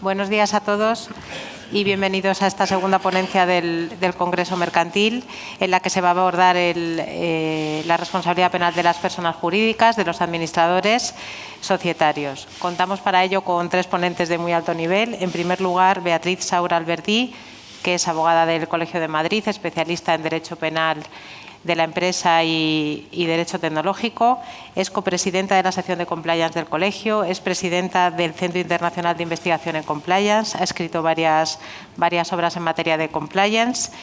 Buenos días a todos y bienvenidos a esta segunda ponencia del Congreso Mercantil, en la que se va a abordar la responsabilidad penal de las personas jurídicas, de los administradores societarios. Contamos para ello con tres ponentes de muy alto nivel. En primer lugar, Beatriz Saura Albertí, que es abogada del Colegio de Madrid, especialista en Derecho Penal de la empresa y Derecho Tecnológico, es copresidenta de la sección de Compliance del Colegio, es presidenta del Centro Internacional de Investigación en Compliance, ha escrito varias obras en materia de Compliance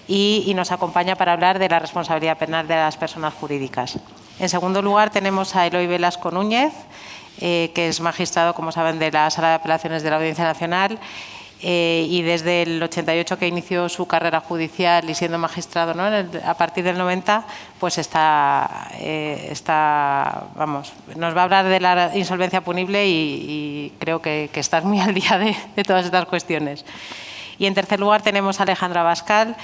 y nos acompaña para hablar de la responsabilidad penal de las personas jurídicas. En segundo lugar, tenemos a Eloy Velasco Núñez, que es magistrado, como saben, de la Sala de Apelaciones de la Audiencia Nacional, y desde el 88 que inició su carrera judicial y siendo magistrado, ¿no? A partir del 90, pues nos va a hablar de la insolvencia punible y creo que estás muy al día de todas estas cuestiones. Y en tercer lugar tenemos a Alejandra Abascal.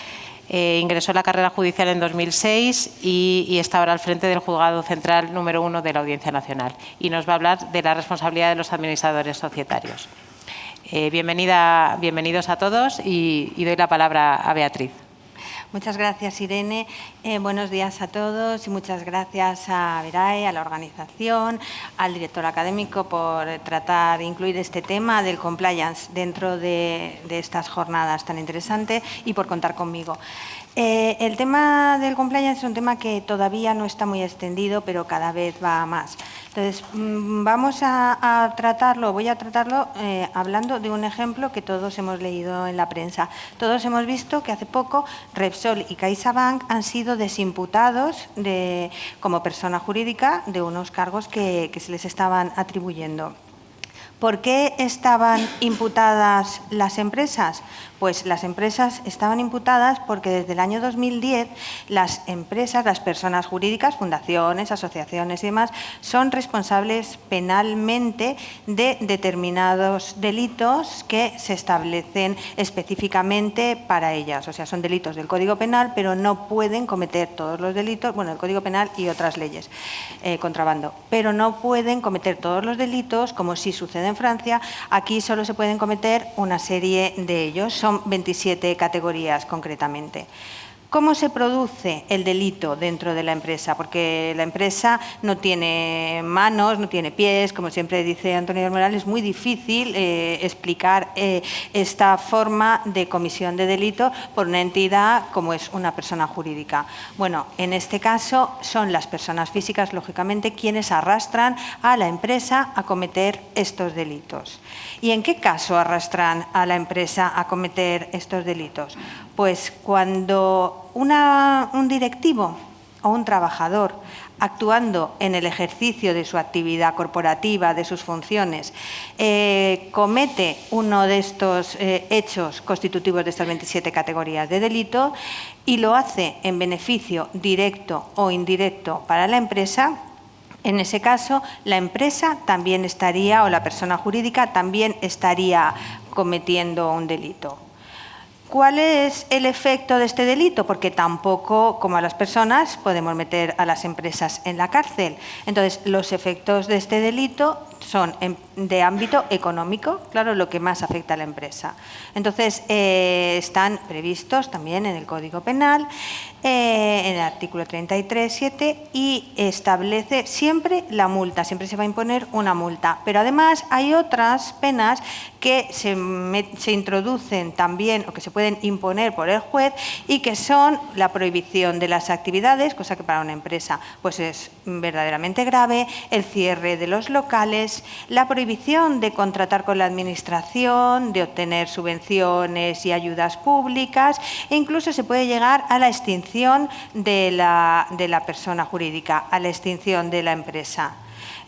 Ingresó en la carrera judicial en 2006 y está ahora al frente del Juzgado Central número 1 de la Audiencia Nacional y nos va a hablar de la responsabilidad de los administradores societarios. Bienvenidos a todos y doy la palabra a Beatriz. Muchas gracias, Irene. Buenos días a todos y muchas gracias a Verae, a la organización, al director académico por tratar de incluir este tema del compliance dentro de estas jornadas tan interesantes y por contar conmigo. El tema del compliance es un tema que todavía no está muy extendido, pero cada vez va a más. Entonces, voy a tratarlo hablando de un ejemplo que todos hemos leído en la prensa. Todos hemos visto que hace poco Repsol y CaixaBank han sido desimputados como persona jurídica de unos cargos que se les estaban atribuyendo. ¿Por qué estaban imputadas las empresas? Pues las empresas estaban imputadas porque desde el año 2010 las empresas, las personas jurídicas, fundaciones, asociaciones y demás, son responsables penalmente de determinados delitos que se establecen específicamente para ellas. O sea, son delitos del Código Penal, pero no pueden cometer todos los delitos, bueno, el Código Penal y otras leyes, contrabando, pero no pueden cometer todos los delitos como sí sucede en Francia. Aquí solo se pueden cometer una serie de ellos. Son 27 categorías concretamente. ¿Cómo se produce el delito dentro de la empresa? Porque la empresa no tiene manos, no tiene pies, como siempre dice Antonio Morales, es muy difícil explicar esta forma de comisión de delito por una entidad como es una persona jurídica. Bueno, en este caso son las personas físicas, lógicamente, quienes arrastran a la empresa a cometer estos delitos. ¿Y en qué caso arrastran a la empresa a cometer estos delitos? Pues cuando un directivo o un trabajador actuando en el ejercicio de su actividad corporativa, de sus funciones, comete uno de estos hechos constitutivos de estas 27 categorías de delito y lo hace en beneficio directo o indirecto para la empresa. En ese caso, la empresa también estaría, o la persona jurídica también estaría cometiendo un delito. ¿Cuál es el efecto de este delito? Porque tampoco, como a las personas, podemos meter a las empresas en la cárcel. Entonces, los efectos de este delito son de ámbito económico, claro, lo que más afecta a la empresa. Entonces, están previstos también en el Código Penal, en el artículo 33.7, y establece siempre la multa, siempre se va a imponer una multa. Pero además hay otras penas que se introducen también o que se pueden imponer por el juez y que son la prohibición de las actividades, cosa que para una empresa pues es verdaderamente grave, el cierre de los locales, la prohibición de contratar con la administración, de obtener subvenciones y ayudas públicas e incluso se puede llegar a la extinción de la persona jurídica, a la extinción de la empresa.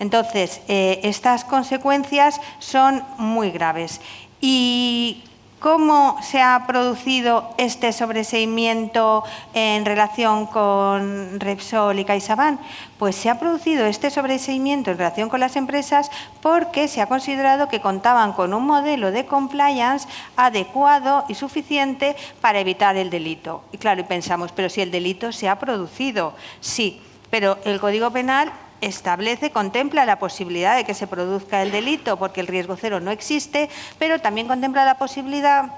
Entonces, estas consecuencias son muy graves. ¿Y cómo se ha producido este sobreseimiento en relación con Repsol y CaixaBank? Pues se ha producido este sobreseimiento en relación con las empresas porque se ha considerado que contaban con un modelo de compliance adecuado y suficiente para evitar el delito. Y claro, pensamos, pero si el delito se ha producido, sí, pero el Código Penal establece, contempla la posibilidad de que se produzca el delito porque el riesgo cero no existe, pero también contempla la posibilidad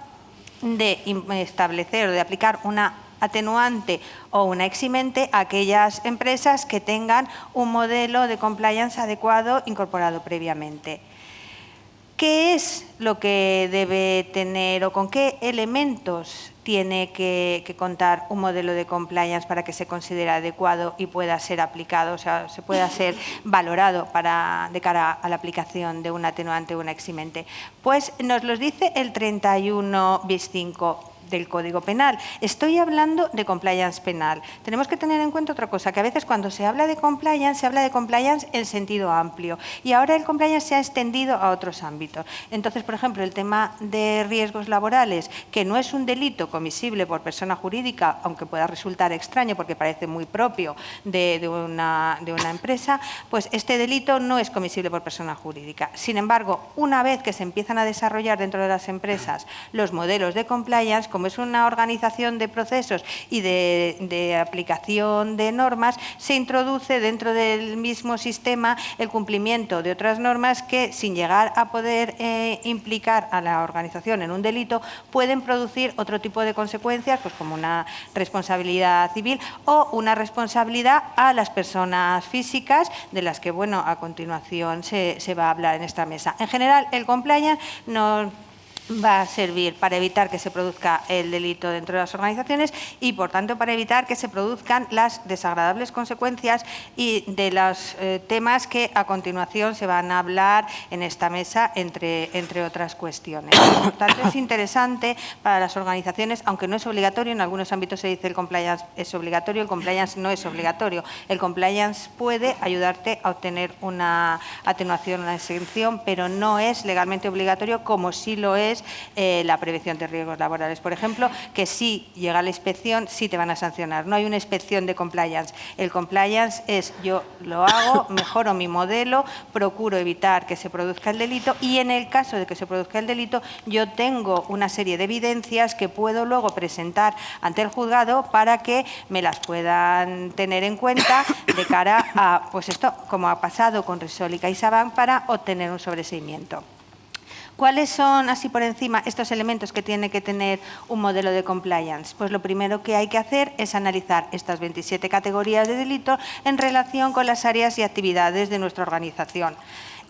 de establecer o de aplicar una atenuante o una eximente a aquellas empresas que tengan un modelo de compliance adecuado incorporado previamente. ¿Qué es lo que debe tener o con qué elementos tiene que contar un modelo de compliance para que se considere adecuado y pueda ser aplicado, o sea, se pueda ser valorado de cara a la aplicación de un atenuante o una eximente? Pues nos los dice el 31 bis 5 del Código Penal. Estoy hablando de compliance penal. Tenemos que tener en cuenta otra cosa, que a veces cuando se habla de compliance en sentido amplio y ahora el compliance se ha extendido a otros ámbitos. Entonces, por ejemplo, el tema de riesgos laborales, que no es un delito comisible por persona jurídica, aunque pueda resultar extraño porque parece muy propio de una empresa, pues este delito no es comisible por persona jurídica. Sin embargo, una vez que se empiezan a desarrollar dentro de las empresas los modelos de compliance, como es una organización de procesos y de aplicación de normas, se introduce dentro del mismo sistema el cumplimiento de otras normas que, sin llegar a poder implicar a la organización en un delito, pueden producir otro tipo de consecuencias, pues como una responsabilidad civil o una responsabilidad a las personas físicas, de las que, bueno, a continuación se va a hablar en esta mesa. En general, el compliance nos va a servir para evitar que se produzca el delito dentro de las organizaciones y, por tanto, para evitar que se produzcan las desagradables consecuencias y de los temas que a continuación se van a hablar en esta mesa, entre otras cuestiones. Por tanto, es interesante para las organizaciones, aunque no es obligatorio, en algunos ámbitos se dice el compliance es obligatorio, el compliance no es obligatorio. El compliance puede ayudarte a obtener una atenuación, una exención, pero no es legalmente obligatorio, como sí lo es la prevención de riesgos laborales. Por ejemplo, que si llega la inspección, sí te van a sancionar. No hay una inspección de compliance. El compliance es yo lo hago, mejoro mi modelo, procuro evitar que se produzca el delito y en el caso de que se produzca el delito, yo tengo una serie de evidencias que puedo luego presentar ante el juzgado para que me las puedan tener en cuenta de cara a, pues esto, como ha pasado con Repsol y CaixaBank, para obtener un sobreseimiento. ¿Cuáles son, así por encima, estos elementos que tiene que tener un modelo de compliance? Pues lo primero que hay que hacer es analizar estas 27 categorías de delito en relación con las áreas y actividades de nuestra organización.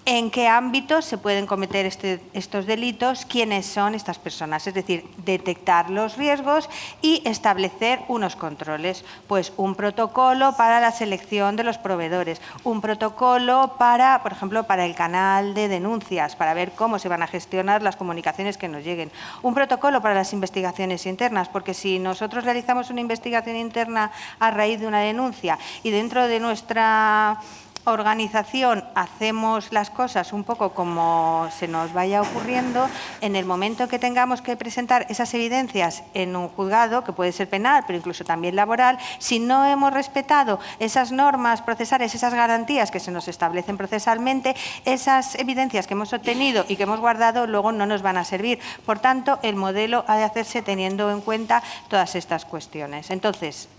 ¿En qué ámbitos se pueden cometer estos delitos? ¿Quiénes son estas personas? Es decir, detectar los riesgos y establecer unos controles. Pues un protocolo para la selección de los proveedores, un protocolo para, por ejemplo, para el canal de denuncias, para ver cómo se van a gestionar las comunicaciones que nos lleguen. Un protocolo para las investigaciones internas, porque si nosotros realizamos una investigación interna a raíz de una denuncia y dentro de nuestra organización hacemos las cosas un poco como se nos vaya ocurriendo, en el momento que tengamos que presentar esas evidencias en un juzgado, que puede ser penal, pero incluso también laboral, si no hemos respetado esas normas procesales, esas garantías que se nos establecen procesalmente, esas evidencias que hemos obtenido y que hemos guardado luego no nos van a servir. Por tanto, el modelo ha de hacerse teniendo en cuenta todas estas cuestiones. Entonces,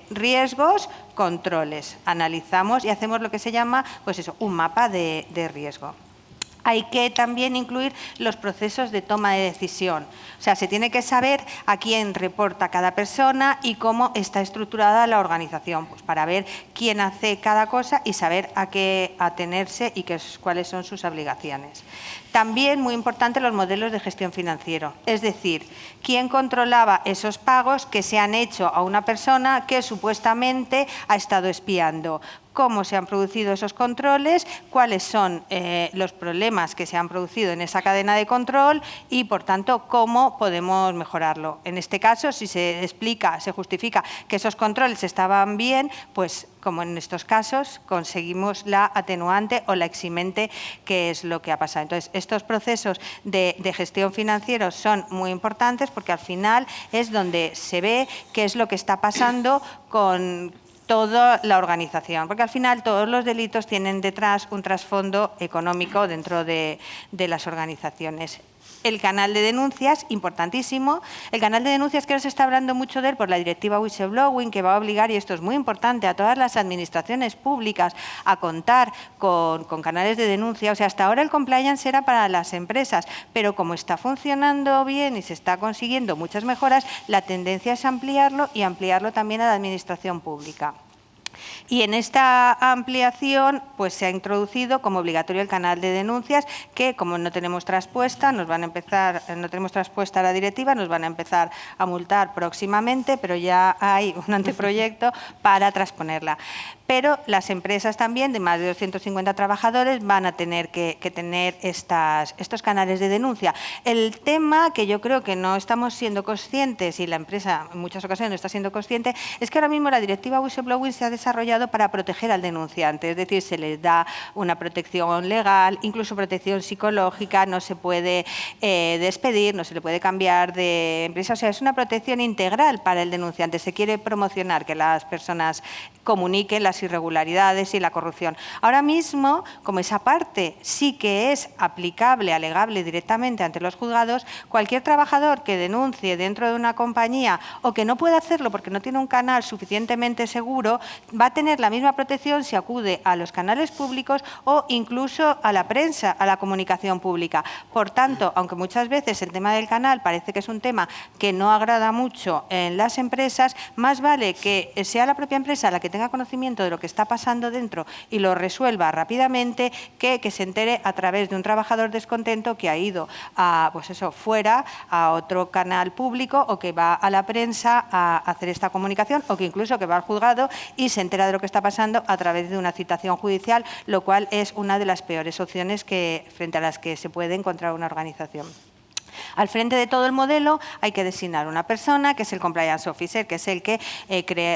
riesgos, controles. Analizamos y hacemos lo que se llama, pues eso, un mapa de riesgo. Hay que también incluir los procesos de toma de decisión. O sea, se tiene que saber a quién reporta cada persona y cómo está estructurada la organización, pues para ver quién hace cada cosa y saber a qué atenerse y cuáles son sus obligaciones. También, muy importante, los modelos de gestión financiero, es decir, quién controlaba esos pagos que se han hecho a una persona que supuestamente ha estado espiando, cómo se han producido esos controles, cuáles son los problemas que se han producido en esa cadena de control y, por tanto, cómo podemos mejorarlo. En este caso, si se explica, se justifica que esos controles estaban bien, pues, como en estos casos, conseguimos la atenuante o la eximente, que es lo que ha pasado. Entonces, estos procesos de gestión financiera son muy importantes porque al final es donde se ve qué es lo que está pasando con toda la organización, porque al final todos los delitos tienen detrás un trasfondo económico dentro de las organizaciones. El canal de denuncias, importantísimo. El canal de denuncias que ahora se está hablando mucho de él por la directiva whistleblowing, que va a obligar, y esto es muy importante, a todas las administraciones públicas a contar con canales de denuncia. O sea, hasta ahora el compliance era para las empresas, pero como está funcionando bien y se está consiguiendo muchas mejoras, la tendencia es ampliarlo y ampliarlo también a la administración pública. Y en esta ampliación pues se ha introducido como obligatorio el canal de denuncias, que como no tenemos traspuesta, no tenemos traspuesta la directiva, nos van a empezar a multar próximamente, pero ya hay un anteproyecto para transponerla. Pero las empresas también de más de 250 trabajadores van a tener que tener estos canales de denuncia. El tema que yo creo que no estamos siendo conscientes, y la empresa en muchas ocasiones no está siendo consciente, es que ahora mismo la directiva whistleblowing se ha desarrollado para proteger al denunciante, es decir, se les da una protección legal, incluso protección psicológica, no se puede despedir, no se le puede cambiar de empresa, o sea, es una protección integral para el denunciante. Se quiere promocionar que las personas comuniquen las irregularidades y la corrupción. Ahora mismo, como esa parte sí que es aplicable, alegable directamente ante los juzgados, cualquier trabajador que denuncie dentro de una compañía o que no pueda hacerlo porque no tiene un canal suficientemente seguro, va a tener la misma protección si acude a los canales públicos o incluso a la prensa, a la comunicación pública. Por tanto, aunque muchas veces el tema del canal parece que es un tema que no agrada mucho en las empresas, más vale que sea la propia empresa la que tenga conocimiento de lo que está pasando dentro y lo resuelva rápidamente, que se entere a través de un trabajador descontento que ha ido a, pues eso, fuera, a otro canal público, o que va a la prensa a hacer esta comunicación, o que incluso que va al juzgado y se entera de lo que está pasando a través de una citación judicial, lo cual es una de las peores opciones frente a las que se puede encontrar una organización. Al frente de todo el modelo hay que designar una persona, que es el Compliance Officer, que es el que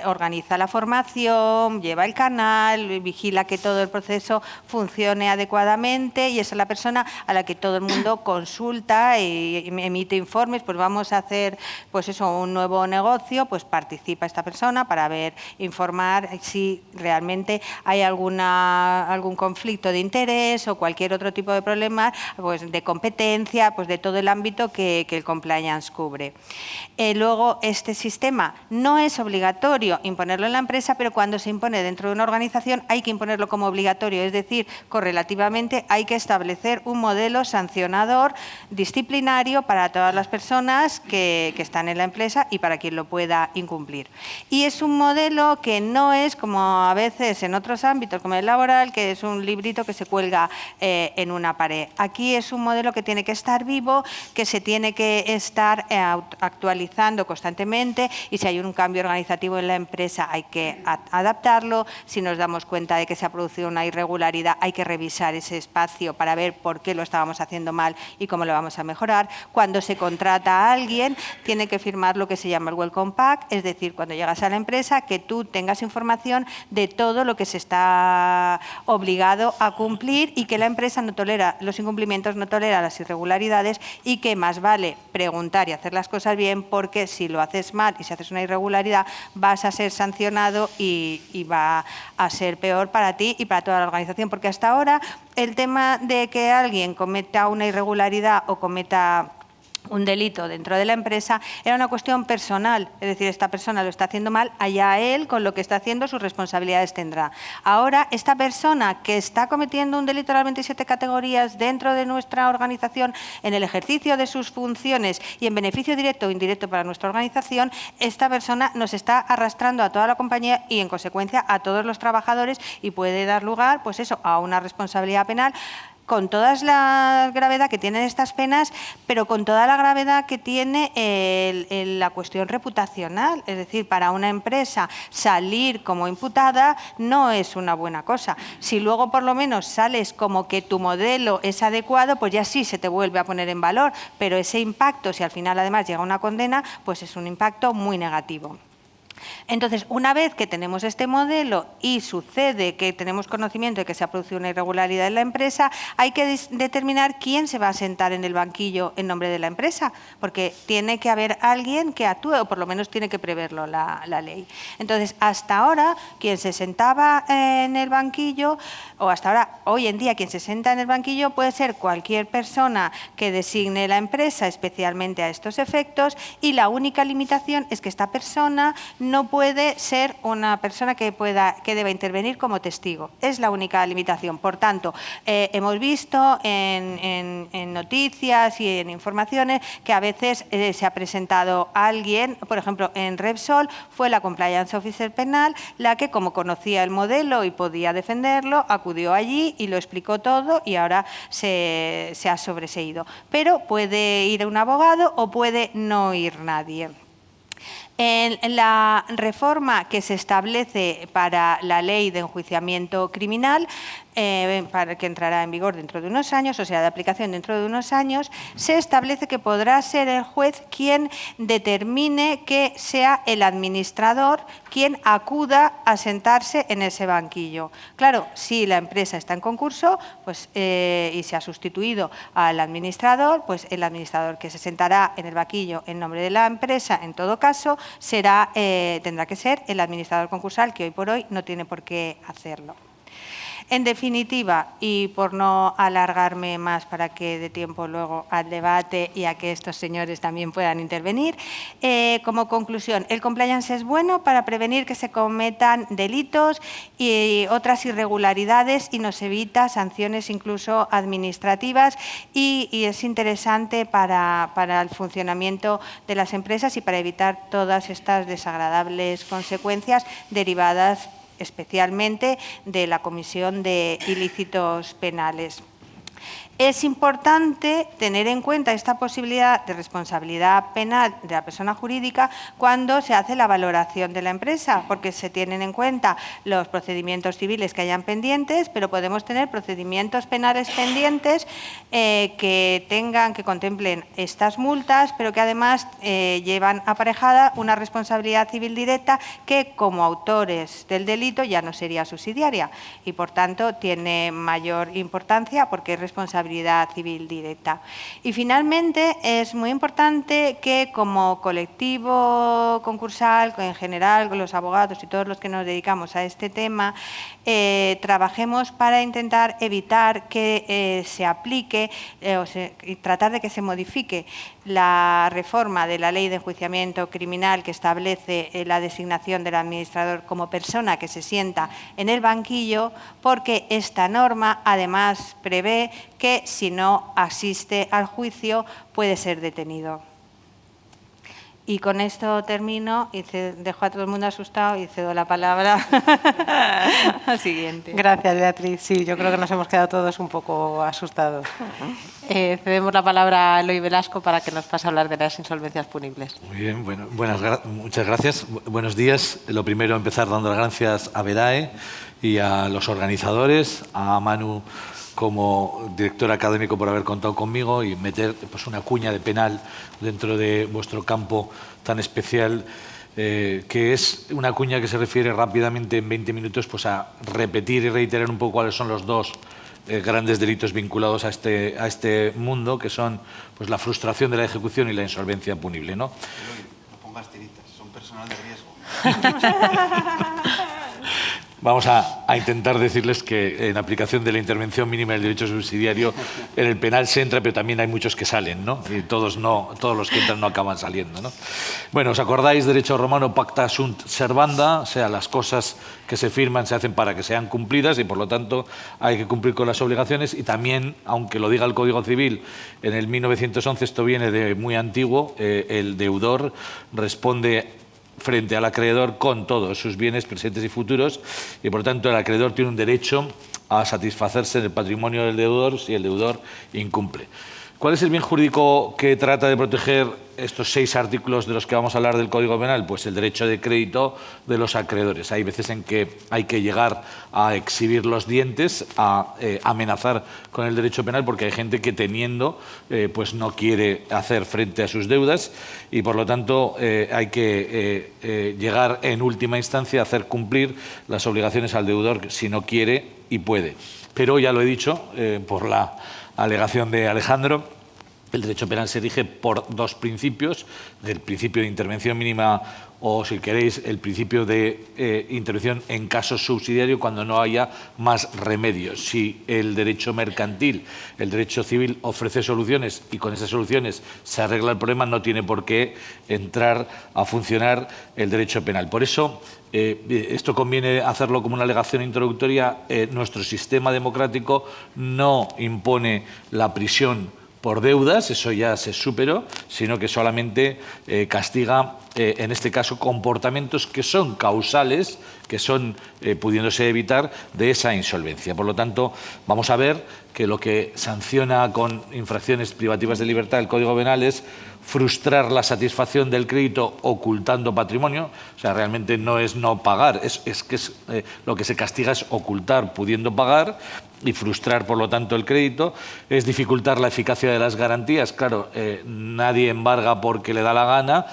organiza la formación, lleva el canal, vigila que todo el proceso funcione adecuadamente, y esa es la persona a la que todo el mundo consulta y emite informes. Pues vamos a hacer pues eso, un nuevo negocio, pues participa esta persona para informar si realmente hay algún conflicto de interés o cualquier otro tipo de problema, pues de competencia, pues de todo el ámbito que el compliance cubre. Luego, este sistema no es obligatorio imponerlo en la empresa, pero cuando se impone dentro de una organización hay que imponerlo como obligatorio, es decir, correlativamente hay que establecer un modelo sancionador disciplinario para todas las personas que están en la empresa y para quien lo pueda incumplir. Y es un modelo que no es como a veces en otros ámbitos, como el laboral, que es un librito que se cuelga en una pared. Aquí es un modelo que tiene que estar vivo, que se tiene que estar actualizando constantemente, y si hay un cambio organizativo en la empresa hay que adaptarlo. Si nos damos cuenta de que se ha producido una irregularidad, hay que revisar ese espacio para ver por qué lo estábamos haciendo mal y cómo lo vamos a mejorar. Cuando se contrata a alguien, tiene que firmar lo que se llama el Welcome Pack, es decir, cuando llegas a la empresa, que tú tengas información de todo lo que se está obligado a cumplir, y que la empresa no tolera los incumplimientos, no tolera las irregularidades, y que más vale preguntar y hacer las cosas bien, porque si lo haces mal y si haces una irregularidad vas a ser sancionado y va a ser peor para ti y para toda la organización, porque hasta ahora el tema de que alguien cometa una irregularidad o cometa un delito dentro de la empresa era una cuestión personal, es decir, esta persona lo está haciendo mal, allá él con lo que está haciendo sus responsabilidades tendrá. Ahora, esta persona que está cometiendo un delito de las 27 categorías dentro de nuestra organización, en el ejercicio de sus funciones y en beneficio directo o indirecto para nuestra organización, esta persona nos está arrastrando a toda la compañía y en consecuencia a todos los trabajadores, y puede dar lugar, pues eso, a una responsabilidad penal, con toda la gravedad que tienen estas penas, pero con toda la gravedad que tiene la cuestión reputacional. Es decir, para una empresa salir como imputada no es una buena cosa. Si luego por lo menos sales como que tu modelo es adecuado, pues ya sí se te vuelve a poner en valor, pero ese impacto, si al final además llega una condena, pues es un impacto muy negativo. Entonces, una vez que tenemos este modelo y sucede que tenemos conocimiento de que se ha producido una irregularidad en la empresa, hay que determinar quién se va a sentar en el banquillo en nombre de la empresa, porque tiene que haber alguien que actúe, o por lo menos tiene que preverlo la ley. Entonces, hasta ahora, quien se sentaba en el banquillo, o hasta ahora, hoy en día, quien se sienta en el banquillo puede ser cualquier persona que designe la empresa especialmente a estos efectos, y la única limitación es que esta persona no puede ser una persona que deba intervenir como testigo. Es la única limitación. Por tanto, hemos visto en noticias y en informaciones que a veces se ha presentado alguien, por ejemplo, en Repsol fue la Compliance Officer penal la que, como conocía el modelo y podía defenderlo, acudió allí y lo explicó todo, y ahora se ha sobreseído. Pero puede ir un abogado o puede no ir nadie. En la reforma que se establece para la ley de enjuiciamiento criminal, para que entrará en vigor dentro de unos años, o sea, de aplicación dentro de unos años, se establece que podrá ser el juez quien determine que sea el administrador quien acuda a sentarse en ese banquillo. Claro, si la empresa está en concurso, pues, y se ha sustituido al administrador, pues el administrador que se sentará en el banquillo en nombre de la empresa, en todo caso, tendrá que ser el administrador concursal, que hoy por hoy no tiene por qué hacerlo. En definitiva, y por no alargarme más para que dé tiempo luego al debate y a que estos señores también puedan intervenir, como conclusión, el compliance es bueno para prevenir que se cometan delitos y otras irregularidades, y nos evita sanciones incluso administrativas, y es interesante para el funcionamiento de las empresas y para evitar todas estas desagradables consecuencias derivadas especialmente de la comisión de ilícitos penales. Es importante tener en cuenta esta posibilidad de responsabilidad penal de la persona jurídica cuando se hace la valoración de la empresa, porque se tienen en cuenta los procedimientos civiles que hayan pendientes, pero podemos tener procedimientos penales pendientes que contemplen estas multas, pero que además llevan aparejada una responsabilidad civil directa que, como autores del delito, ya no sería subsidiaria y, por tanto, tiene mayor importancia porque es responsabilidad civil directa. Y finalmente es muy importante que como colectivo concursal, en general con los abogados y todos los que nos dedicamos a este tema, trabajemos para intentar evitar que se aplique y tratar de que se modifique la reforma de la Ley de Enjuiciamiento Criminal que establece la designación del administrador como persona que se sienta en el banquillo, porque esta norma además prevé que si no asiste al juicio puede ser detenido. Y con esto termino y dejo a todo el mundo asustado y cedo la palabra al siguiente. Gracias, Beatriz. Sí, yo creo que nos hemos quedado todos un poco asustados. Cedemos la palabra a Eloy Velasco para que nos pase a hablar de las insolvencias punibles. Muy bien, bueno, muchas gracias. Buenos días. Lo primero, empezar dando las gracias a Verae y a los organizadores, a Manu como director académico por haber contado conmigo y meter pues, una cuña de penal dentro de vuestro campo tan especial, que es una cuña que se refiere rápidamente en 20 minutos pues, a repetir y reiterar un poco cuáles son los dos grandes delitos vinculados a este mundo, que son pues, la frustración de la ejecución y la insolvencia punible, ¿no? No pongas tiritas, son personal de riesgo. Vamos a intentar decirles que en aplicación de la intervención mínima del derecho subsidiario en el penal se entra, pero también hay muchos que salen, ¿no? Y todos los que entran no acaban saliendo, ¿no? Bueno, ¿os acordáis? Derecho romano, pacta sunt servanda, o sea, las cosas que se firman se hacen para que sean cumplidas y, por lo tanto, hay que cumplir con las obligaciones. Y también, aunque lo diga el Código Civil, en el 1911, esto viene de muy antiguo, el deudor responde frente al acreedor con todos sus bienes presentes y futuros y, por tanto, el acreedor tiene un derecho a satisfacerse del patrimonio del deudor si el deudor incumple. ¿Cuál es el bien jurídico que trata de proteger estos 6 artículos de los que vamos a hablar del Código Penal? Pues el derecho de crédito de los acreedores. Hay veces en que hay que llegar a exhibir los dientes, a amenazar con el derecho penal, porque hay gente que teniendo pues no quiere hacer frente a sus deudas y por lo tanto hay que llegar en última instancia a hacer cumplir las obligaciones al deudor si no quiere y puede. Pero ya lo he dicho, por la alegación de Alejandro, el derecho penal se rige por 2 principios, el principio de intervención mínima o, si queréis, el principio de intervención en caso subsidiario cuando no haya más remedios. Si el derecho mercantil, el derecho civil ofrece soluciones y con esas soluciones se arregla el problema, no tiene por qué entrar a funcionar el derecho penal. Por eso, esto conviene hacerlo como una alegación introductoria. Nuestro sistema democrático no impone la prisión por deudas, eso ya se superó, sino que solamente castiga, en este caso, comportamientos que son causales, que son, pudiéndose evitar, de esa insolvencia. Por lo tanto, vamos a ver que lo que sanciona con infracciones privativas de libertad el Código Penal es frustrar la satisfacción del crédito ocultando patrimonio. O sea, realmente no es no pagar, lo que se castiga es ocultar pudiendo pagar y frustrar, por lo tanto, el crédito. Es dificultar la eficacia de las garantías. Claro, nadie embarga porque le da la gana,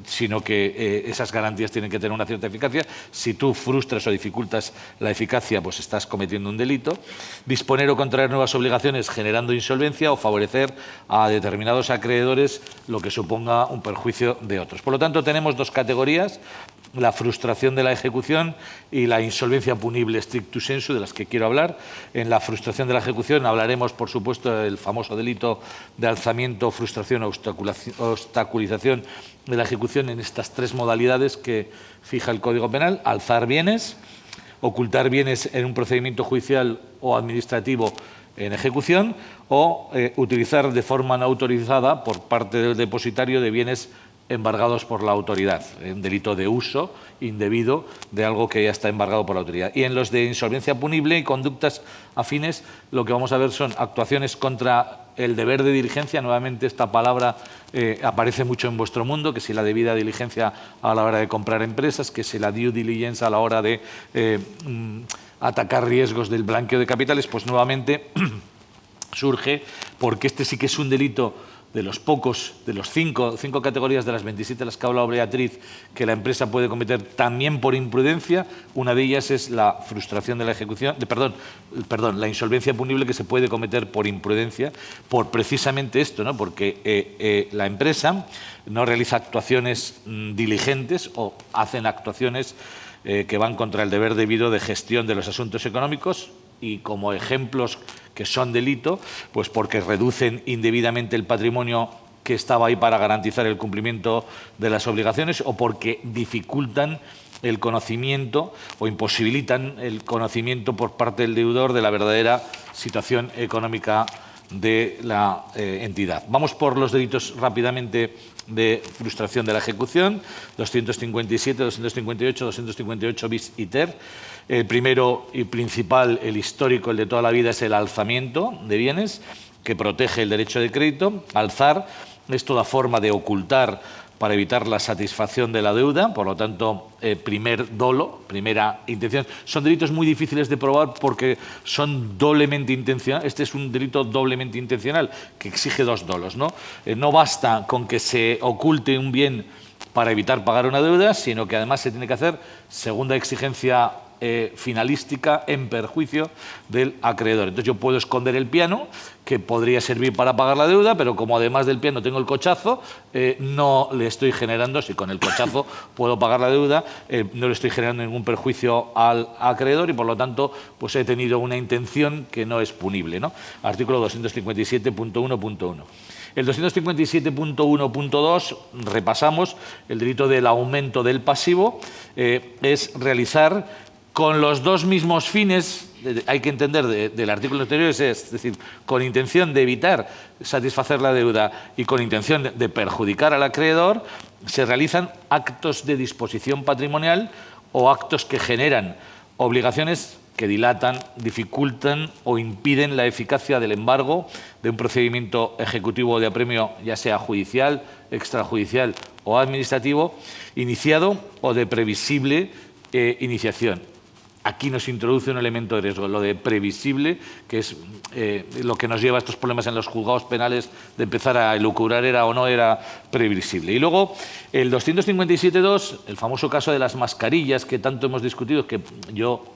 sino que esas garantías tienen que tener una cierta eficacia. Si tú frustras o dificultas la eficacia, pues estás cometiendo un delito. Disponer o contraer nuevas obligaciones generando insolvencia o favorecer a determinados acreedores, lo que suponga un perjuicio de otros. Por lo tanto, tenemos 2 categorías: la frustración de la ejecución y la insolvencia punible stricto sensu, de las que quiero hablar. En la frustración de la ejecución hablaremos, por supuesto, del famoso delito de alzamiento, frustración o obstaculización de la ejecución en estas 3 modalidades que fija el Código Penal: alzar bienes, ocultar bienes en un procedimiento judicial o administrativo en ejecución, o utilizar de forma no autorizada por parte del depositario de bienes embargados por la autoridad, un delito de uso indebido de algo que ya está embargado por la autoridad. Y en los de insolvencia punible y conductas afines, lo que vamos a ver son actuaciones contra el deber de diligencia. Nuevamente, esta palabra aparece mucho en vuestro mundo, que si la debida diligencia a la hora de comprar empresas, que si la due diligence a la hora de atacar riesgos del blanqueo de capitales, pues nuevamente surge porque este sí que es un delito de los pocos, de los 5 categorías de las 27 de las que ha hablado Beatriz, que la empresa puede cometer también por imprudencia. Una de ellas es la frustración de la ejecución, la insolvencia punible, que se puede cometer por imprudencia, por precisamente esto, ¿no? Porque la empresa no realiza actuaciones diligentes o hacen actuaciones que van contra el deber debido de gestión de los asuntos económicos, y como ejemplos que son delito, pues porque reducen indebidamente el patrimonio que estaba ahí para garantizar el cumplimiento de las obligaciones, o porque dificultan el conocimiento o imposibilitan el conocimiento por parte del deudor de la verdadera situación económica de la entidad. Vamos por los delitos rápidamente de frustración de la ejecución: 257, 258, 258 bis y ter. El primero y principal, el histórico, el de toda la vida, es el alzamiento de bienes, que protege el derecho de crédito. Alzar es toda forma de ocultar para evitar la satisfacción de la deuda, por lo tanto, primer dolo, primera intención. Son delitos muy difíciles de probar porque son doblemente intencionales. Este es un delito doblemente intencional que exige 2 dolos, ¿no? No basta con que se oculte un bien para evitar pagar una deuda, sino que además se tiene que hacer, segunda exigencia finalística, en perjuicio del acreedor. Entonces yo puedo esconder el piano, que podría servir para pagar la deuda, pero como además del piano tengo el cochazo, no le estoy generando, si con el cochazo puedo pagar la deuda, no le estoy generando ningún perjuicio al acreedor y por lo tanto pues he tenido una intención que no es punible, ¿no? Artículo 257.1.1. El 257.1.2, repasamos, el delito del aumento del pasivo, es realizar con los 2 mismos fines, hay que entender del artículo anterior, es decir, con intención de evitar satisfacer la deuda y con intención de perjudicar al acreedor, se realizan actos de disposición patrimonial o actos que generan obligaciones que dilatan, dificultan o impiden la eficacia del embargo de un procedimiento ejecutivo de apremio, ya sea judicial, extrajudicial o administrativo, iniciado o de previsible iniciación. Aquí nos introduce un elemento de riesgo, lo de previsible, que es lo que nos lleva a estos problemas en los juzgados penales de empezar a elucubrar era o no era previsible. Y luego el 257.2, el famoso caso de las mascarillas que tanto hemos discutido, que yo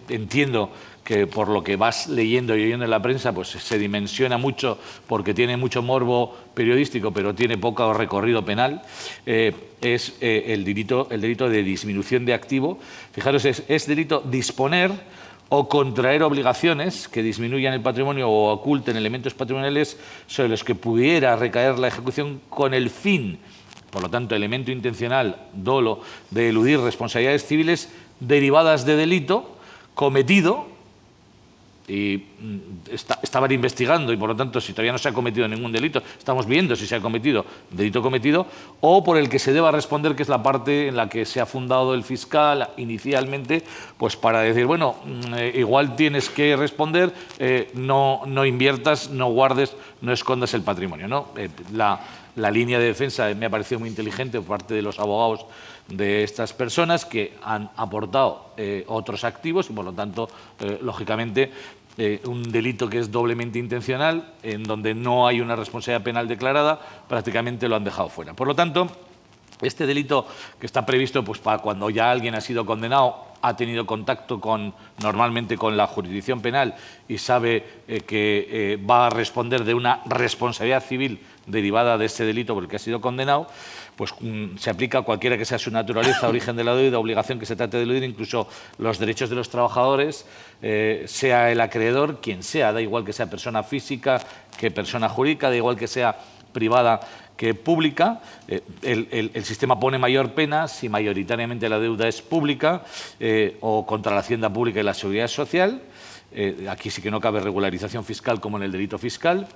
entiendo que por lo que vas leyendo y oyendo en la prensa pues se dimensiona mucho porque tiene mucho morbo periodístico pero tiene poco recorrido penal, es el delito de disminución de activo. Fijaros, es delito disponer o contraer obligaciones que disminuyan el patrimonio o oculten elementos patrimoniales sobre los que pudiera recaer la ejecución con el fin, por lo tanto, elemento intencional, dolo, de eludir responsabilidades civiles derivadas de delito cometido, y estaban investigando y por lo tanto si todavía no se ha cometido ningún delito, estamos viendo si se ha cometido delito cometido, o por el que se deba responder, que es la parte en la que se ha fundado el fiscal inicialmente, pues para decir, bueno, igual tienes que responder, no inviertas, no guardes, no escondas el patrimonio, ¿no? La línea de defensa me ha parecido muy inteligente por parte de los abogados de estas personas que han aportado otros activos y, por lo tanto, lógicamente, un delito que es doblemente intencional, en donde no hay una responsabilidad penal declarada, prácticamente lo han dejado fuera. Por lo tanto, este delito que está previsto pues, para cuando ya alguien ha sido condenado, ha tenido contacto normalmente con la jurisdicción penal y sabe que va a responder de una responsabilidad civil derivada de este delito por el que ha sido condenado, pues se aplica a cualquiera que sea su naturaleza, origen de la deuda, obligación que se trate de eludir, incluso los derechos de los trabajadores, sea el acreedor, quien sea, da igual que sea persona física que persona jurídica, da igual que sea privada que pública. El sistema pone mayor pena si mayoritariamente la deuda es pública o contra la hacienda pública y la seguridad social. Aquí sí que no cabe regularización fiscal como en el delito fiscal,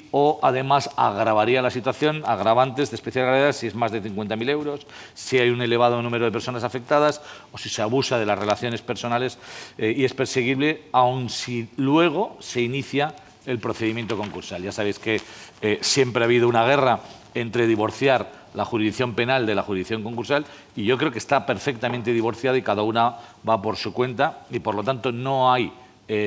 o además agravaría la situación, agravantes de especial gravedad si es más de 50.000 euros, si hay un elevado número de personas afectadas o si se abusa de las relaciones personales y es perseguible aun si luego se inicia el procedimiento concursal. Ya sabéis que siempre ha habido una guerra entre divorciar la jurisdicción penal de la jurisdicción concursal y yo creo que está perfectamente divorciada y cada una va por su cuenta y por lo tanto no hay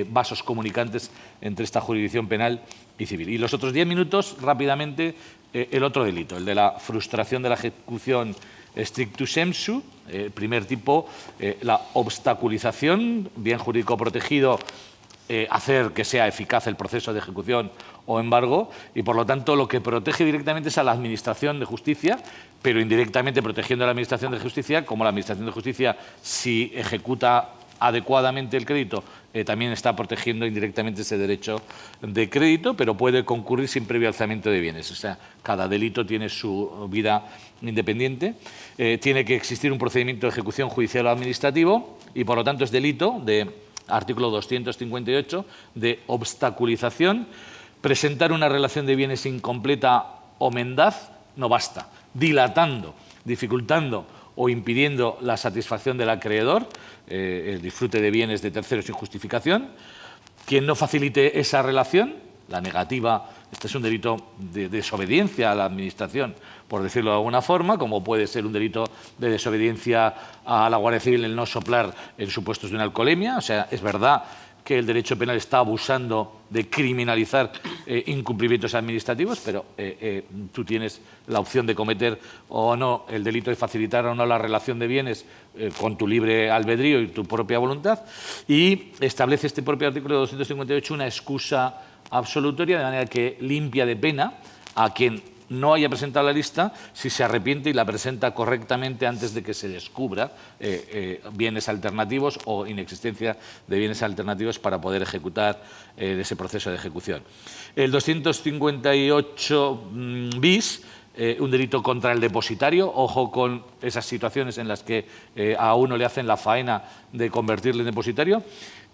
vasos comunicantes entre esta jurisdicción penal y civil. Y los otros 10 minutos, rápidamente, el otro delito, el de la frustración de la ejecución strictu sensu, primer tipo, la obstaculización, bien jurídico protegido, hacer que sea eficaz el proceso de ejecución o embargo y, por lo tanto, lo que protege directamente es a la Administración de Justicia, pero indirectamente protegiendo a la Administración de Justicia, como la Administración de Justicia, si ejecuta adecuadamente el crédito, también está protegiendo indirectamente ese derecho de crédito, pero puede concurrir sin previo alzamiento de bienes. O sea, cada delito tiene su vida independiente. Tiene que existir un procedimiento de ejecución judicial o administrativo y, por lo tanto, es delito de artículo 258 de obstaculización. Presentar una relación de bienes incompleta o mendaz no basta. Dilatando, dificultando o impidiendo la satisfacción del acreedor, el disfrute de bienes de terceros sin justificación. Quien no facilite esa relación, la negativa, este es un delito de desobediencia a la Administración, por decirlo de alguna forma, como puede ser un delito de desobediencia a la Guardia Civil el no soplar en supuestos de una alcoholemia. O sea, es verdad que el derecho penal está abusando de criminalizar incumplimientos administrativos, pero tú tienes la opción de cometer o no el delito de facilitar o no la relación de bienes con tu libre albedrío y tu propia voluntad, y establece este propio artículo 258 una excusa absolutoria, de manera que limpia de pena a quien no haya presentado la lista si se arrepiente y la presenta correctamente antes de que se descubra bienes alternativos o inexistencia de bienes alternativos para poder ejecutar ese proceso de ejecución. El 258 bis, un delito contra el depositario. Ojo con esas situaciones en las que a uno le hacen la faena de convertirle en depositario,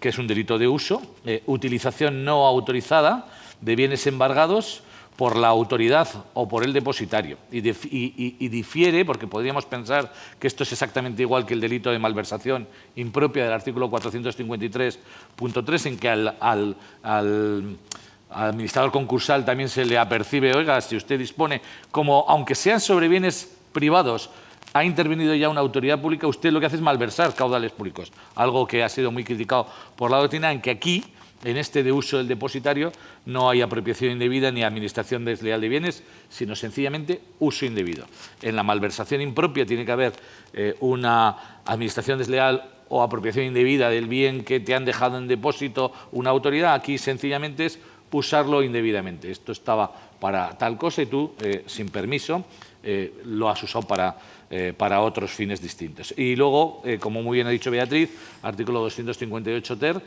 que es un delito de uso. Utilización no autorizada de bienes embargados por la autoridad o por el depositario. Y difiere, porque podríamos pensar que esto es exactamente igual que el delito de malversación impropia del artículo 453.3, en que al administrador concursal también se le apercibe, oiga, si usted dispone, como aunque sean sobre bienes privados, ha intervenido ya una autoridad pública, usted lo que hace es malversar caudales públicos, algo que ha sido muy criticado por la doctrina, en que aquí, en este de uso del depositario, no hay apropiación indebida ni administración desleal de bienes, sino sencillamente uso indebido. En la malversación impropia tiene que haber una administración desleal o apropiación indebida del bien que te han dejado en depósito una autoridad. Aquí sencillamente es usarlo indebidamente. Esto estaba para tal cosa y tú, sin permiso, lo has usado para otros fines distintos. Y luego, como muy bien ha dicho Beatriz, artículo 258 ter,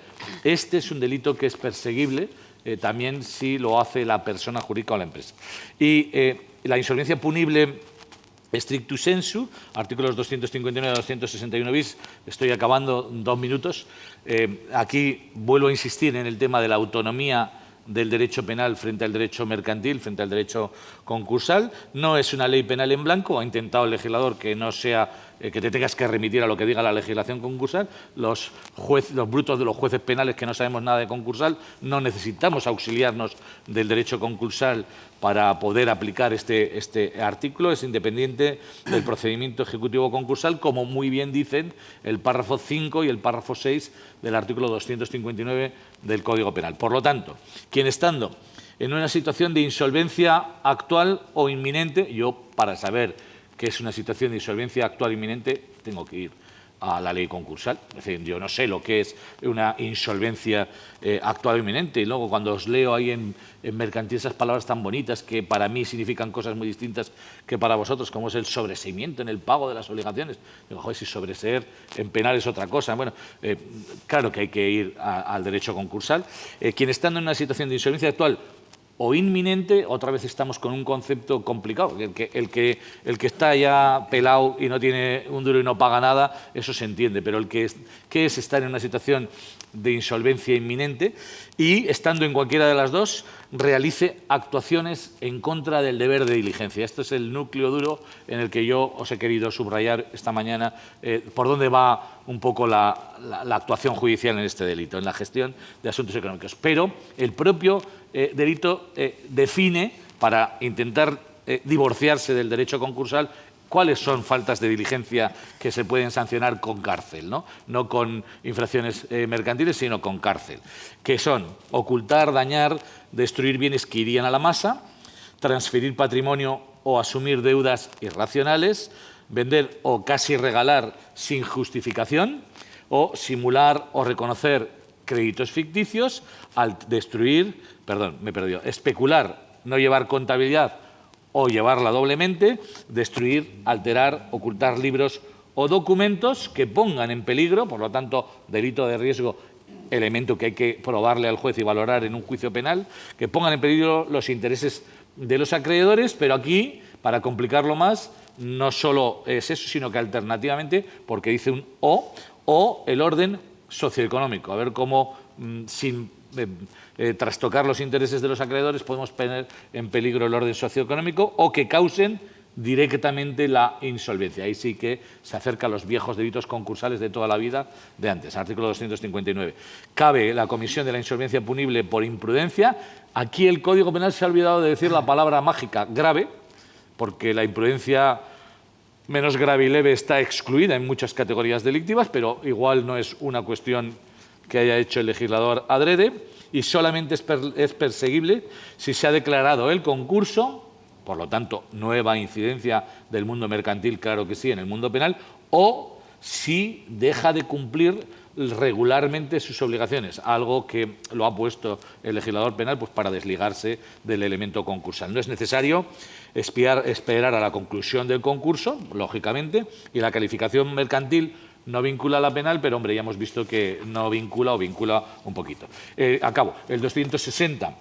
este es un delito que es perseguible también si lo hace la persona jurídica o la empresa. Y la insolvencia punible strictu sensu, artículos 259 a 261 bis, estoy acabando 2 minutos. Aquí vuelvo a insistir en el tema de la autonomía del derecho penal frente al derecho mercantil, frente al derecho concursal. No es una ley penal en blanco, ha intentado el legislador que no sea, que te tengas que remitir a lo que diga la legislación concursal. Los brutos de los jueces penales que no sabemos nada de concursal, no necesitamos auxiliarnos del derecho concursal para poder aplicar este artículo. Es independiente del procedimiento ejecutivo concursal, como muy bien dicen el párrafo 5 y el párrafo 6 del artículo 259 del Código Penal. Por lo tanto, quien estando en una situación de insolvencia actual o inminente, yo para saber qué es una situación de insolvencia actual o inminente tengo que ir a la ley concursal. Es decir, yo no sé lo que es una insolvencia actual o inminente. Y luego, cuando os leo ahí en mercantil esas palabras tan bonitas que para mí significan cosas muy distintas que para vosotros, como es el sobreseimiento en el pago de las obligaciones. Digo, joder, si sobreseer en penal es otra cosa. Bueno, claro que hay que ir al derecho concursal. Quien estando en una situación de insolvencia actual o inminente, otra vez estamos con un concepto complicado. El que está ya pelado y no tiene un duro y no paga nada, eso se entiende, pero ¿qué es estar en una situación de insolvencia inminente? Y, estando en cualquiera de las dos, realice actuaciones en contra del deber de diligencia. Esto es el núcleo duro en el que yo os he querido subrayar esta mañana por dónde va un poco la actuación judicial en este delito, en la gestión de asuntos económicos. Pero el propio delito define, para intentar divorciarse del derecho concursal, cuáles son faltas de diligencia que se pueden sancionar con cárcel, no con infracciones mercantiles, sino con cárcel, que son ocultar, dañar, destruir bienes que irían a la masa, transferir patrimonio o asumir deudas irracionales, vender o casi regalar sin justificación, o simular o reconocer créditos ficticios, al especular, no llevar contabilidad o llevarla doblemente, destruir, alterar, ocultar libros o documentos que pongan en peligro, por lo tanto, delito de riesgo, elemento que hay que probarle al juez y valorar en un juicio penal, que pongan en peligro los intereses de los acreedores, pero aquí, para complicarlo más, no solo es eso, sino que alternativamente, porque dice un o el orden socioeconómico, a ver cómo, sin trastocar los intereses de los acreedores, podemos poner en peligro el orden socioeconómico o que causen directamente la insolvencia. Ahí sí que se acerca a los viejos delitos concursales de toda la vida de antes, artículo 259. Cabe la comisión de la insolvencia punible por imprudencia. Aquí el Código Penal se ha olvidado de decir la palabra mágica grave, porque la imprudencia menos grave y leve está excluida en muchas categorías delictivas, pero igual no es una cuestión que haya hecho el legislador adrede, y solamente es perseguible si se ha declarado el concurso, por lo tanto, nueva incidencia del mundo mercantil, claro que sí, en el mundo penal, o si deja de cumplir regularmente sus obligaciones, algo que lo ha puesto el legislador penal pues para desligarse del elemento concursal. No es necesario esperar a la conclusión del concurso, lógicamente, y la calificación mercantil no vincula a la penal, pero, hombre, ya hemos visto que no vincula o vincula un poquito. Acabo. El 260,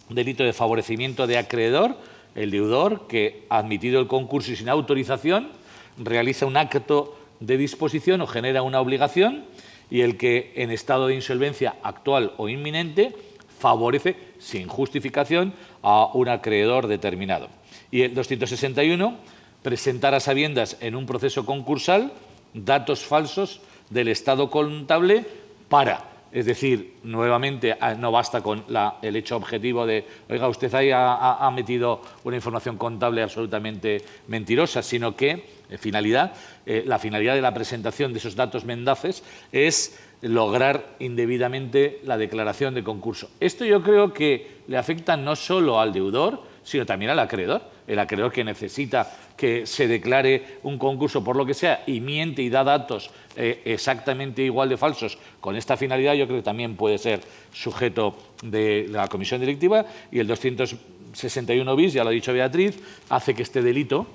delito de favorecimiento de acreedor, el deudor que, admitido el concurso y sin autorización, realiza un acto de disposición o genera una obligación, y el que, en estado de insolvencia actual o inminente, favorece, sin justificación, a un acreedor determinado. Y el 261, presentar a sabiendas en un proceso concursal datos falsos del estado contable para... Es decir, nuevamente, no basta con el hecho objetivo de, oiga, usted ahí ha metido una información contable absolutamente mentirosa, sino que, la finalidad de la presentación de esos datos mendaces es lograr indebidamente la declaración de concurso. Esto yo creo que le afecta no solo al deudor, sino también al acreedor. El acreedor que necesita que se declare un concurso por lo que sea y miente y da datos exactamente igual de falsos con esta finalidad, yo creo que también puede ser sujeto de la comisión directiva. Y el 261 bis, ya lo ha dicho Beatriz, hace que este delito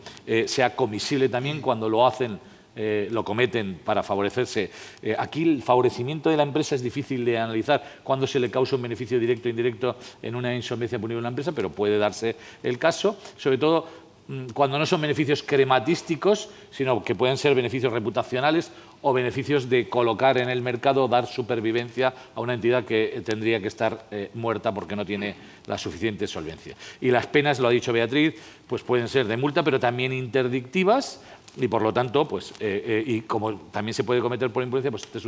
sea comisible también cuando lo cometen para favorecerse. Aquí el favorecimiento de la empresa es difícil de analizar cuando se le causa un beneficio directo o indirecto en una insolvencia punible a una empresa, pero puede darse el caso, sobre todo cuando no son beneficios crematísticos, sino que pueden ser beneficios reputacionales o beneficios de colocar en el mercado o dar supervivencia a una entidad que tendría que estar muerta porque no tiene la suficiente solvencia. Y las penas, lo ha dicho Beatriz, pues pueden ser de multa, pero también interdictivas. Y, por lo tanto, pues, y como también se puede cometer por imprudencia, pues este es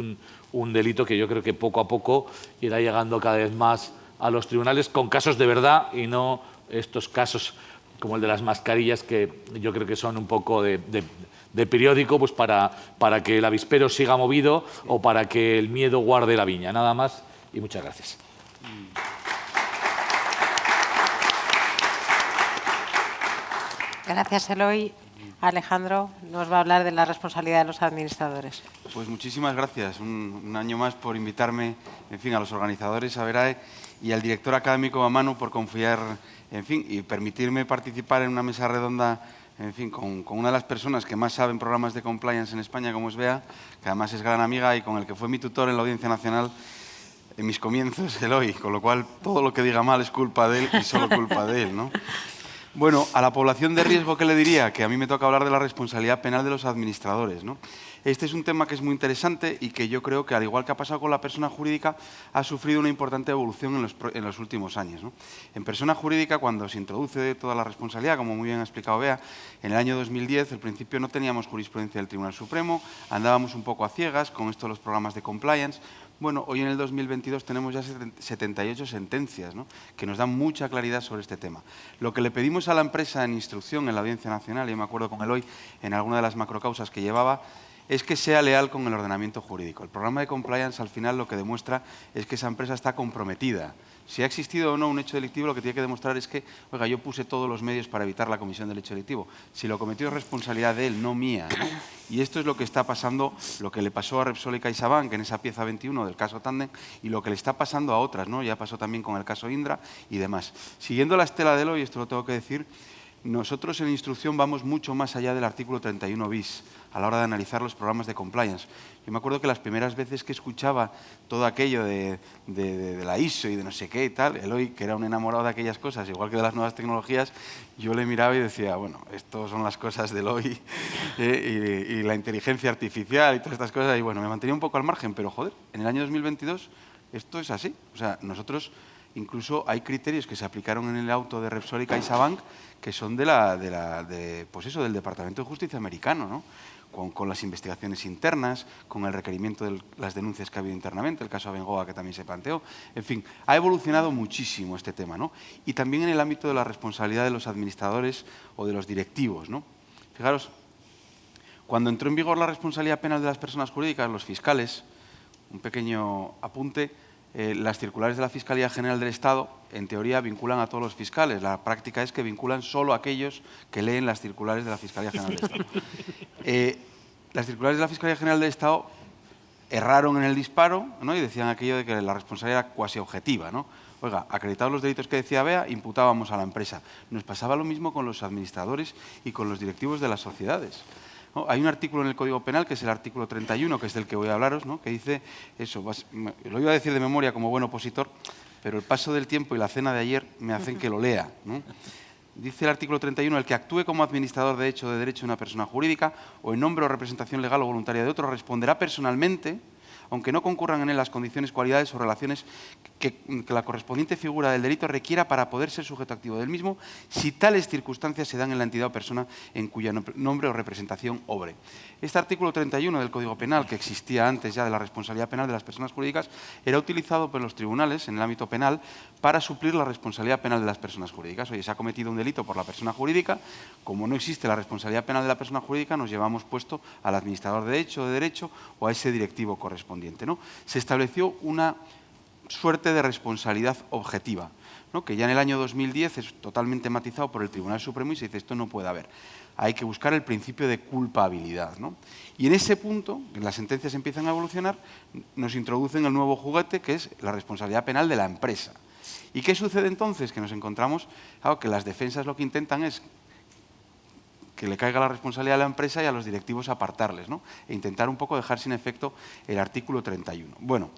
un delito que yo creo que poco a poco irá llegando cada vez más a los tribunales con casos de verdad y no estos casos como el de las mascarillas, que yo creo que son un poco de periódico, pues para que el avispero siga movido o para que el miedo guarde la viña. Nada más y muchas gracias. Gracias, Eloy. Alejandro nos va a hablar de la responsabilidad de los administradores. Pues muchísimas gracias. Un año más por invitarme, en fin, a los organizadores, a Verae, y al director académico Manu por confiar, en fin, y permitirme participar en una mesa redonda, en fin, con una de las personas que más saben programas de compliance en España, como es Bea, que además es gran amiga y con el que fue mi tutor en la Audiencia Nacional en mis comienzos, Eloy, con lo cual todo lo que diga mal es culpa de él y solo culpa de él, ¿no? Bueno, a la población de riesgo, ¿qué le diría? Que a mí me toca hablar de la responsabilidad penal de los administradores, ¿no? Este es un tema que es muy interesante y que yo creo que, al igual que ha pasado con la persona jurídica, ha sufrido una importante evolución en los últimos años, ¿no? En persona jurídica, cuando se introduce toda la responsabilidad, como muy bien ha explicado Bea, en el año 2010, al principio no teníamos jurisprudencia del Tribunal Supremo, andábamos un poco a ciegas con esto de los programas de compliance. Bueno, hoy en el 2022 tenemos ya 78 sentencias, ¿no?, que nos dan mucha claridad sobre este tema. Lo que le pedimos a la empresa en instrucción en la Audiencia Nacional, y me acuerdo con Eloy en alguna de las macrocausas que llevaba, es que sea leal con el ordenamiento jurídico. El programa de compliance, al final, lo que demuestra es que esa empresa está comprometida. Si ha existido o no un hecho delictivo, lo que tiene que demostrar es que, oiga, yo puse todos los medios para evitar la comisión del hecho delictivo. Si lo cometió es responsabilidad de él, no mía, ¿no? Y esto es lo que está pasando, lo que le pasó a Repsol y CaixaBank en esa pieza 21 del caso Tandem, y lo que le está pasando a otras, ¿no? Ya pasó también con el caso Indra y demás. Siguiendo la estela de Eloy, y esto lo tengo que decir, nosotros en instrucción vamos mucho más allá del artículo 31 bis a la hora de analizar los programas de compliance. Yo me acuerdo que las primeras veces que escuchaba todo aquello de la ISO y de no sé qué y tal, Eloy, que era un enamorado de aquellas cosas, igual que de las nuevas tecnologías, yo le miraba y decía, bueno, esto son las cosas de Eloy y la inteligencia artificial y todas estas cosas, y bueno, me mantenía un poco al margen, pero joder, en el año 2022 esto es así. O sea, nosotros incluso hay criterios que se aplicaron en el auto de Repsol y CaixaBank que son pues eso, del Departamento de Justicia americano, ¿no? Con las investigaciones internas, con el requerimiento de las denuncias que ha habido internamente, el caso Abengoa que también se planteó. En fin, ha evolucionado muchísimo este tema, ¿no? Y también en el ámbito de la responsabilidad de los administradores o de los directivos, ¿no? Fijaros, cuando entró en vigor la responsabilidad penal de las personas jurídicas, los fiscales, un pequeño apunte, las circulares de la Fiscalía General del Estado, en teoría, vinculan a todos los fiscales. La práctica es que vinculan solo a aquellos que leen las circulares de la Fiscalía General del Estado. Las circulares de la Fiscalía General del Estado erraron en el disparo, ¿no?, y decían aquello de que la responsabilidad era cuasi objetiva, ¿no? Oiga, acreditados los delitos que decía Bea, imputábamos a la empresa. Nos pasaba lo mismo con los administradores y con los directivos de las sociedades, ¿no? Hay un artículo en el Código Penal, que es el artículo 31, que es del que voy a hablaros, ¿no?, que dice eso. Lo iba a decir de memoria como buen opositor, pero el paso del tiempo y la cena de ayer me hacen que lo lea, ¿no? Dice el artículo 31, el que actúe como administrador de hecho o de derecho de una persona jurídica o en nombre o representación legal o voluntaria de otro responderá personalmente aunque no concurran en él las condiciones, cualidades o relaciones que la correspondiente figura del delito requiera para poder ser sujeto activo del mismo, si tales circunstancias se dan en la entidad o persona en cuya nombre o representación obre. Este artículo 31 del Código Penal, que existía antes ya de la responsabilidad penal de las personas jurídicas, era utilizado por los tribunales en el ámbito penal para suplir la responsabilidad penal de las personas jurídicas. Oye, se ha cometido un delito por la persona jurídica, como no existe la responsabilidad penal de la persona jurídica, nos llevamos puesto al administrador de derecho o a ese directivo correspondiente, ¿no? Se estableció una suerte de responsabilidad objetiva, ¿no? Que ya en el año 2010 es totalmente matizado por el Tribunal Supremo y se dice esto no puede haber. Hay que buscar el principio de culpabilidad, ¿no? Y en ese punto, que las sentencias empiezan a evolucionar, nos introducen el nuevo juguete que es la responsabilidad penal de la empresa. ¿Y qué sucede entonces? Que nos encontramos, claro, que las defensas lo que intentan es que le caiga la responsabilidad a la empresa y a los directivos apartarles, ¿no? E intentar un poco dejar sin efecto el artículo 31. Bueno,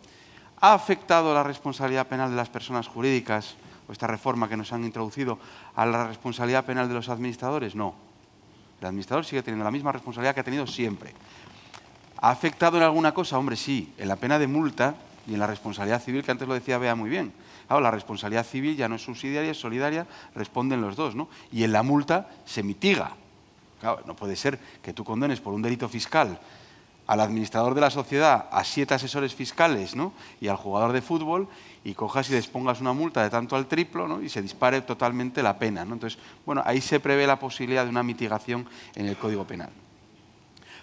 ¿ha afectado la responsabilidad penal de las personas jurídicas, o esta reforma que nos han introducido, a la responsabilidad penal de los administradores? No. El administrador sigue teniendo la misma responsabilidad que ha tenido siempre. ¿Ha afectado en alguna cosa? Hombre, sí, en la pena de multa y en la responsabilidad civil, que antes lo decía Bea muy bien. Claro, la responsabilidad civil ya no es subsidiaria, es solidaria, responden los dos, ¿no? Y en la multa se mitiga. Claro, no puede ser que tú condenes por un delito fiscal al administrador de la sociedad, a 7 asesores fiscales, ¿no? Y al jugador de fútbol, y cojas y dispongas una multa de tanto al triplo, ¿no? Y se dispare totalmente la pena, ¿no? Entonces, bueno, ahí se prevé la posibilidad de una mitigación en el Código Penal.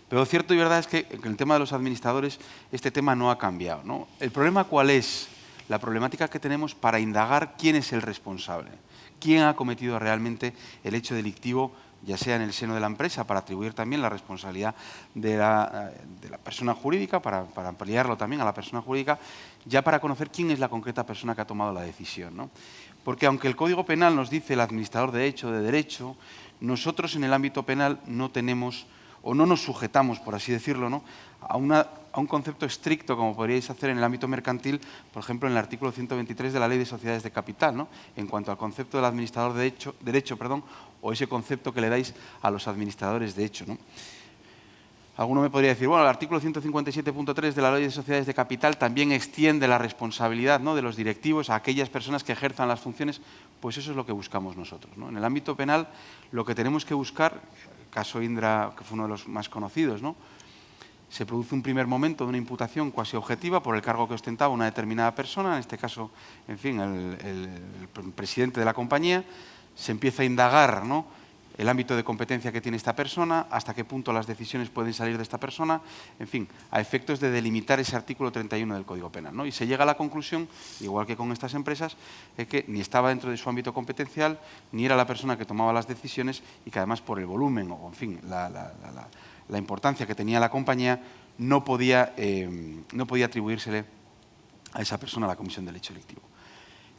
Pero cierto y verdad es que en el tema de los administradores este tema no ha cambiado, ¿no? ¿El problema cuál es? La problemática que tenemos para indagar quién es el responsable, quién ha cometido realmente el hecho delictivo, ya sea en el seno de la empresa, para atribuir también la responsabilidad de la persona jurídica, para ampliarlo también a la persona jurídica, ya para conocer quién es la concreta persona que ha tomado la decisión, ¿no? Porque aunque el Código Penal nos dice el administrador de derecho, nosotros en el ámbito penal no tenemos, o no nos sujetamos, por así decirlo, ¿no? a un concepto estricto, como podríais hacer en el ámbito mercantil, por ejemplo, en el artículo 123 de la Ley de Sociedades de Capital, ¿no? En cuanto al concepto del administrador de derecho, o ese concepto que le dais a los administradores de hecho, ¿no? Alguno me podría decir, bueno, el artículo 157.3 de la Ley de Sociedades de Capital también extiende la responsabilidad, ¿no?, de los directivos a aquellas personas que ejerzan las funciones. Pues eso es lo que buscamos nosotros, ¿no? En el ámbito penal, lo que tenemos que buscar, el caso Indra, que fue uno de los más conocidos, ¿no?, se produce un primer momento de una imputación cuasi objetiva por el cargo que ostentaba una determinada persona, en este caso, en fin, el presidente de la compañía. Se empieza a indagar, ¿no?, el ámbito de competencia que tiene esta persona, hasta qué punto las decisiones pueden salir de esta persona, en fin, a efectos de delimitar ese artículo 31 del Código Penal, ¿no? Y se llega a la conclusión, igual que con estas empresas, de que ni estaba dentro de su ámbito competencial, ni era la persona que tomaba las decisiones, y que además por el volumen, o en fin, la importancia que tenía la compañía, no podía atribuírsele a esa persona la comisión del hecho delictivo.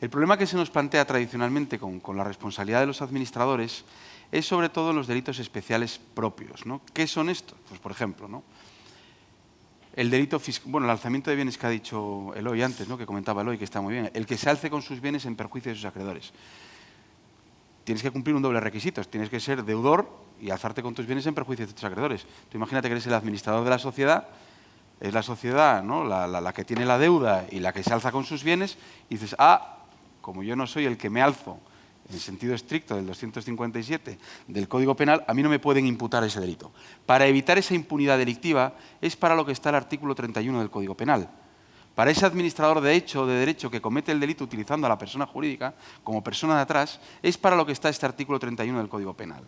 El problema que se nos plantea tradicionalmente con la responsabilidad de los administradores es sobre todo en los delitos especiales propios, ¿no? ¿Qué son estos? Pues, por ejemplo, ¿no?, el delito fiscal, bueno, el alzamiento de bienes que ha dicho Eloy antes, ¿no?, que comentaba Eloy, que está muy bien, el que se alce con sus bienes en perjuicio de sus acreedores. Tienes que cumplir un doble requisito, tienes que ser deudor y alzarte con tus bienes en perjuicio de tus acreedores. Tú imagínate que eres el administrador de la sociedad, es la sociedad, ¿no?, la que tiene la deuda y la que se alza con sus bienes, y dices, como yo no soy el que me alzo en sentido estricto del 257 del Código Penal, a mí no me pueden imputar ese delito. Para evitar esa impunidad delictiva es para lo que está el artículo 31 del Código Penal. Para ese administrador de hecho o de derecho que comete el delito utilizando a la persona jurídica como persona de atrás, es para lo que está este artículo 31 del Código Penal.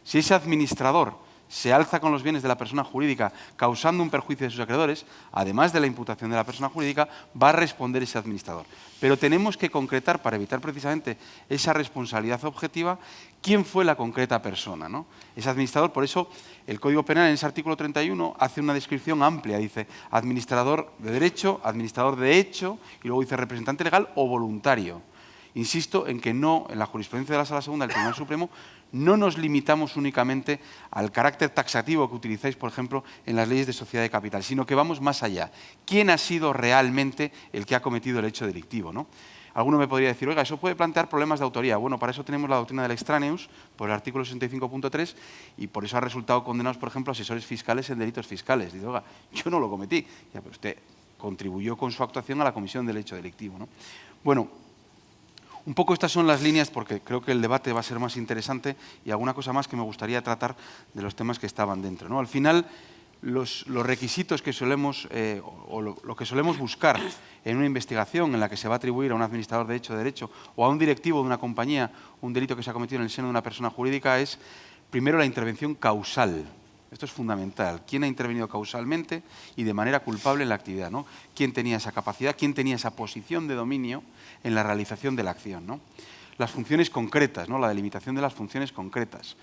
Si ese administrador se alza con los bienes de la persona jurídica causando un perjuicio de sus acreedores, además de la imputación de la persona jurídica, va a responder ese administrador. Pero tenemos que concretar, para evitar precisamente esa responsabilidad objetiva, quién fue la concreta persona, ¿no?, ese administrador. Por eso el Código Penal en ese artículo 31 hace una descripción amplia, dice administrador de derecho, administrador de hecho, y luego dice representante legal o voluntario. Insisto en que no, en la jurisprudencia de la Sala Segunda del Tribunal Supremo, no nos limitamos únicamente al carácter taxativo que utilizáis, por ejemplo, en las leyes de sociedad de capital, sino que vamos más allá. ¿Quién ha sido realmente el que ha cometido el hecho delictivo, ¿no? Alguno me podría decir, oiga, eso puede plantear problemas de autoría. Bueno, para eso tenemos la doctrina del extraneus, por el artículo 65.3, y por eso ha resultado condenados, por ejemplo, asesores fiscales en delitos fiscales. Dice, oiga, yo no lo cometí. Ya, pero usted contribuyó con su actuación a la comisión del hecho delictivo, ¿no? Bueno, un poco estas son las líneas, porque creo que el debate va a ser más interesante, y alguna cosa más que me gustaría tratar de los temas que estaban dentro, ¿no? Al final, los requisitos que solemos, lo que solemos buscar en una investigación en la que se va a atribuir a un administrador de hecho de derecho o a un directivo de una compañía un delito que se ha cometido en el seno de una persona jurídica es, primero, la intervención causal. Esto es fundamental. ¿Quién ha intervenido causalmente y de manera culpable en la actividad, ¿no? ¿Quién tenía esa capacidad? ¿Quién tenía esa posición de dominio en la realización de la acción, ¿no? Las funciones concretas, ¿no? La delimitación de las funciones concretas.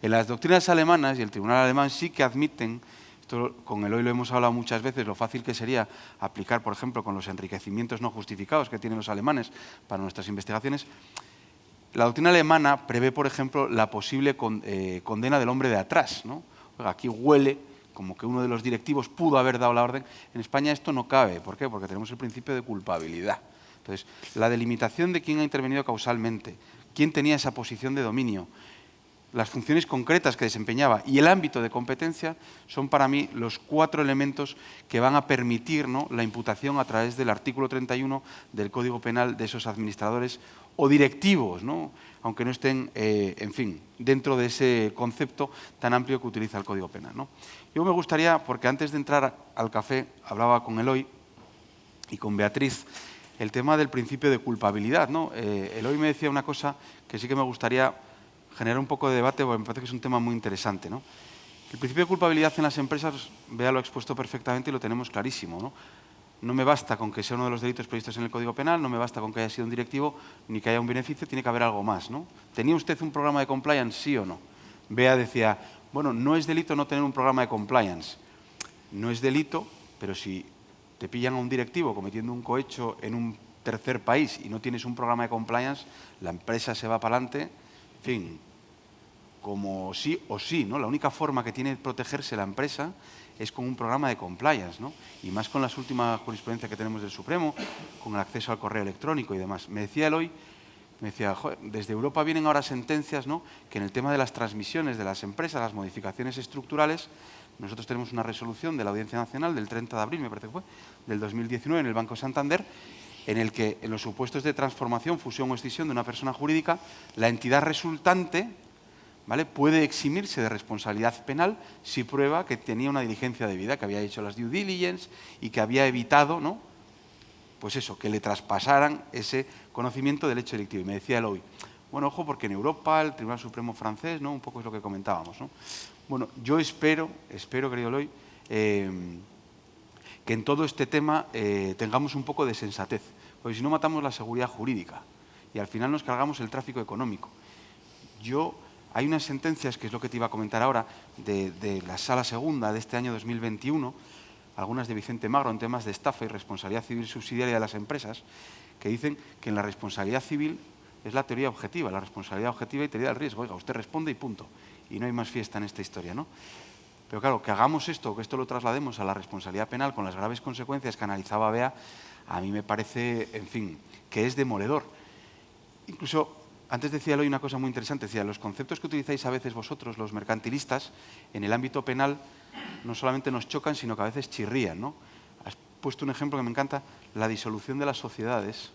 En las doctrinas alemanas y el tribunal alemán sí que admiten, esto con Eloy lo hemos hablado muchas veces, lo fácil que sería aplicar, por ejemplo, con los enriquecimientos no justificados que tienen los alemanes para nuestras investigaciones. La doctrina alemana prevé, por ejemplo, la posible condena del hombre de atrás, ¿no? Oiga, aquí huele como que uno de los directivos pudo haber dado la orden. En España esto no cabe. ¿Por qué? Porque tenemos el principio de culpabilidad. Entonces, la delimitación de quién ha intervenido causalmente, quién tenía esa posición de dominio, las funciones concretas que desempeñaba y el ámbito de competencia son para mí los 4 elementos que van a permitir, ¿no?, la imputación a través del artículo 31 del Código Penal de esos administradores o directivos, ¿no?, aunque no estén, en fin, dentro de ese concepto tan amplio que utiliza el Código Penal, ¿no? Yo me gustaría, porque antes de entrar al café hablaba con Eloy y con Beatriz, el tema del principio de culpabilidad, ¿no? Eloy me decía una cosa que sí que me gustaría generar un poco de debate, porque me parece que es un tema muy interesante, ¿no? El principio de culpabilidad en las empresas, Bea lo ha expuesto perfectamente y lo tenemos clarísimo, ¿no? No me basta con que sea uno de los delitos previstos en el Código Penal, no me basta con que haya sido un directivo, ni que haya un beneficio, tiene que haber algo más, ¿no? ¿Tenía usted un programa de compliance, sí o no? Bea decía, bueno, no es delito no tener un programa de compliance. No es delito, pero si te pillan a un directivo cometiendo un cohecho en un tercer país y no tienes un programa de compliance, la empresa se va para adelante, en fin, como sí o sí, ¿no? La única forma que tiene de protegerse la empresa es con un programa de compliance, ¿no? Y más con las últimas jurisprudencias que tenemos del Supremo, con el acceso al correo electrónico y demás. Me decía Eloy, me decía, joder, desde Europa vienen ahora sentencias, ¿no?, que en el tema de las transmisiones de las empresas, las modificaciones estructurales, nosotros tenemos una resolución de la Audiencia Nacional del 30 de abril, me parece que fue, del 2019 en el Banco Santander, en el que en los supuestos de transformación, fusión o escisión de una persona jurídica, la entidad resultante, ¿vale?, puede eximirse de responsabilidad penal si prueba que tenía una diligencia debida, que había hecho las due diligence y que había evitado, ¿no?, pues eso, que le traspasaran ese conocimiento del hecho delictivo. Y me decía Eloy, bueno, ojo, porque en Europa, el Tribunal Supremo francés, ¿no?, un poco es lo que comentábamos, ¿no? Bueno, yo espero, querido Eloy, que en todo este tema tengamos un poco de sensatez, porque si no matamos la seguridad jurídica y al final nos cargamos el tráfico económico. Hay unas sentencias, que es lo que te iba a comentar ahora, de la Sala Segunda de este año 2021, algunas de Vicente Magro en temas de estafa y responsabilidad civil subsidiaria de las empresas, que dicen que en la responsabilidad civil es la teoría objetiva, la responsabilidad objetiva y teoría del riesgo. Oiga, usted responde y punto. Y no hay más fiesta en esta historia, ¿no? Pero claro, que hagamos esto, que esto lo traslademos a la responsabilidad penal con las graves consecuencias que analizaba Bea, a mí me parece, en fin, que es demoledor. Incluso, antes decía Eloy una cosa muy interesante, decía, los conceptos que utilizáis a veces vosotros, los mercantilistas, en el ámbito penal, no solamente nos chocan, sino que a veces chirrían, ¿no? Has puesto un ejemplo que me encanta, la disolución de las sociedades.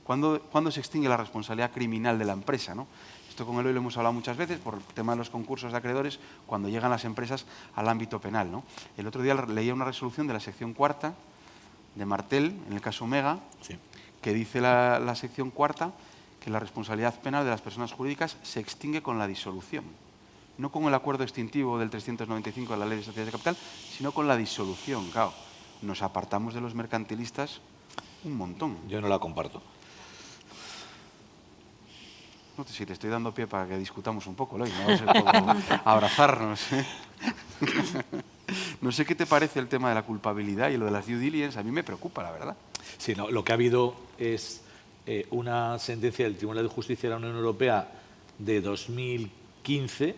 ¿Cuándo se extingue la responsabilidad criminal de la empresa, ¿no? Esto con Eloy lo hemos hablado muchas veces por el tema de los concursos de acreedores, cuando llegan las empresas al ámbito penal, ¿no? El otro día leía una resolución de la sección cuarta de Martel, en el caso Omega, sí, que dice la sección cuarta que la responsabilidad penal de las personas jurídicas se extingue con la disolución. No con el acuerdo extintivo del 395 de la Ley de Sociedades de Capital, sino con la disolución. Claro, nos apartamos de los mercantilistas un montón. Yo no la comparto. No sé si te estoy dando pie para que discutamos un poco, Eloy, no va a ser poco abrazarnos, ¿eh? No sé qué te parece el tema de la culpabilidad y lo de las due diligence, a mí me preocupa, la verdad. Sí, no, lo que ha habido es una sentencia del Tribunal de Justicia de la Unión Europea de 2015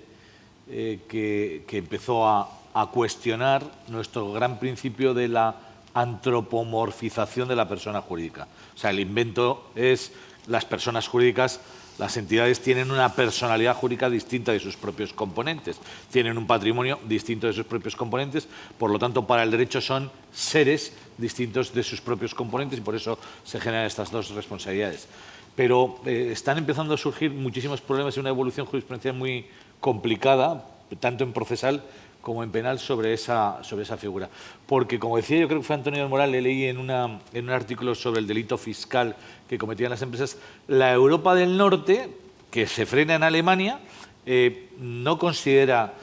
que empezó a cuestionar nuestro gran principio de la antropomorfización de la persona jurídica. O sea, el invento es las personas jurídicas Las entidades tienen una personalidad jurídica distinta de sus propios componentes, tienen un patrimonio distinto de sus propios componentes, por lo tanto, para el derecho son seres distintos de sus propios componentes y por eso se generan estas dos responsabilidades. Pero están empezando a surgir muchísimos problemas y una evolución jurisprudencial muy complicada, tanto en procesal como en penal, sobre esa figura. Porque, como decía, yo creo que fue Antonio del Moral, le leí en un artículo sobre el delito fiscal que cometían las empresas, la Europa del Norte, que se frena en Alemania, no considera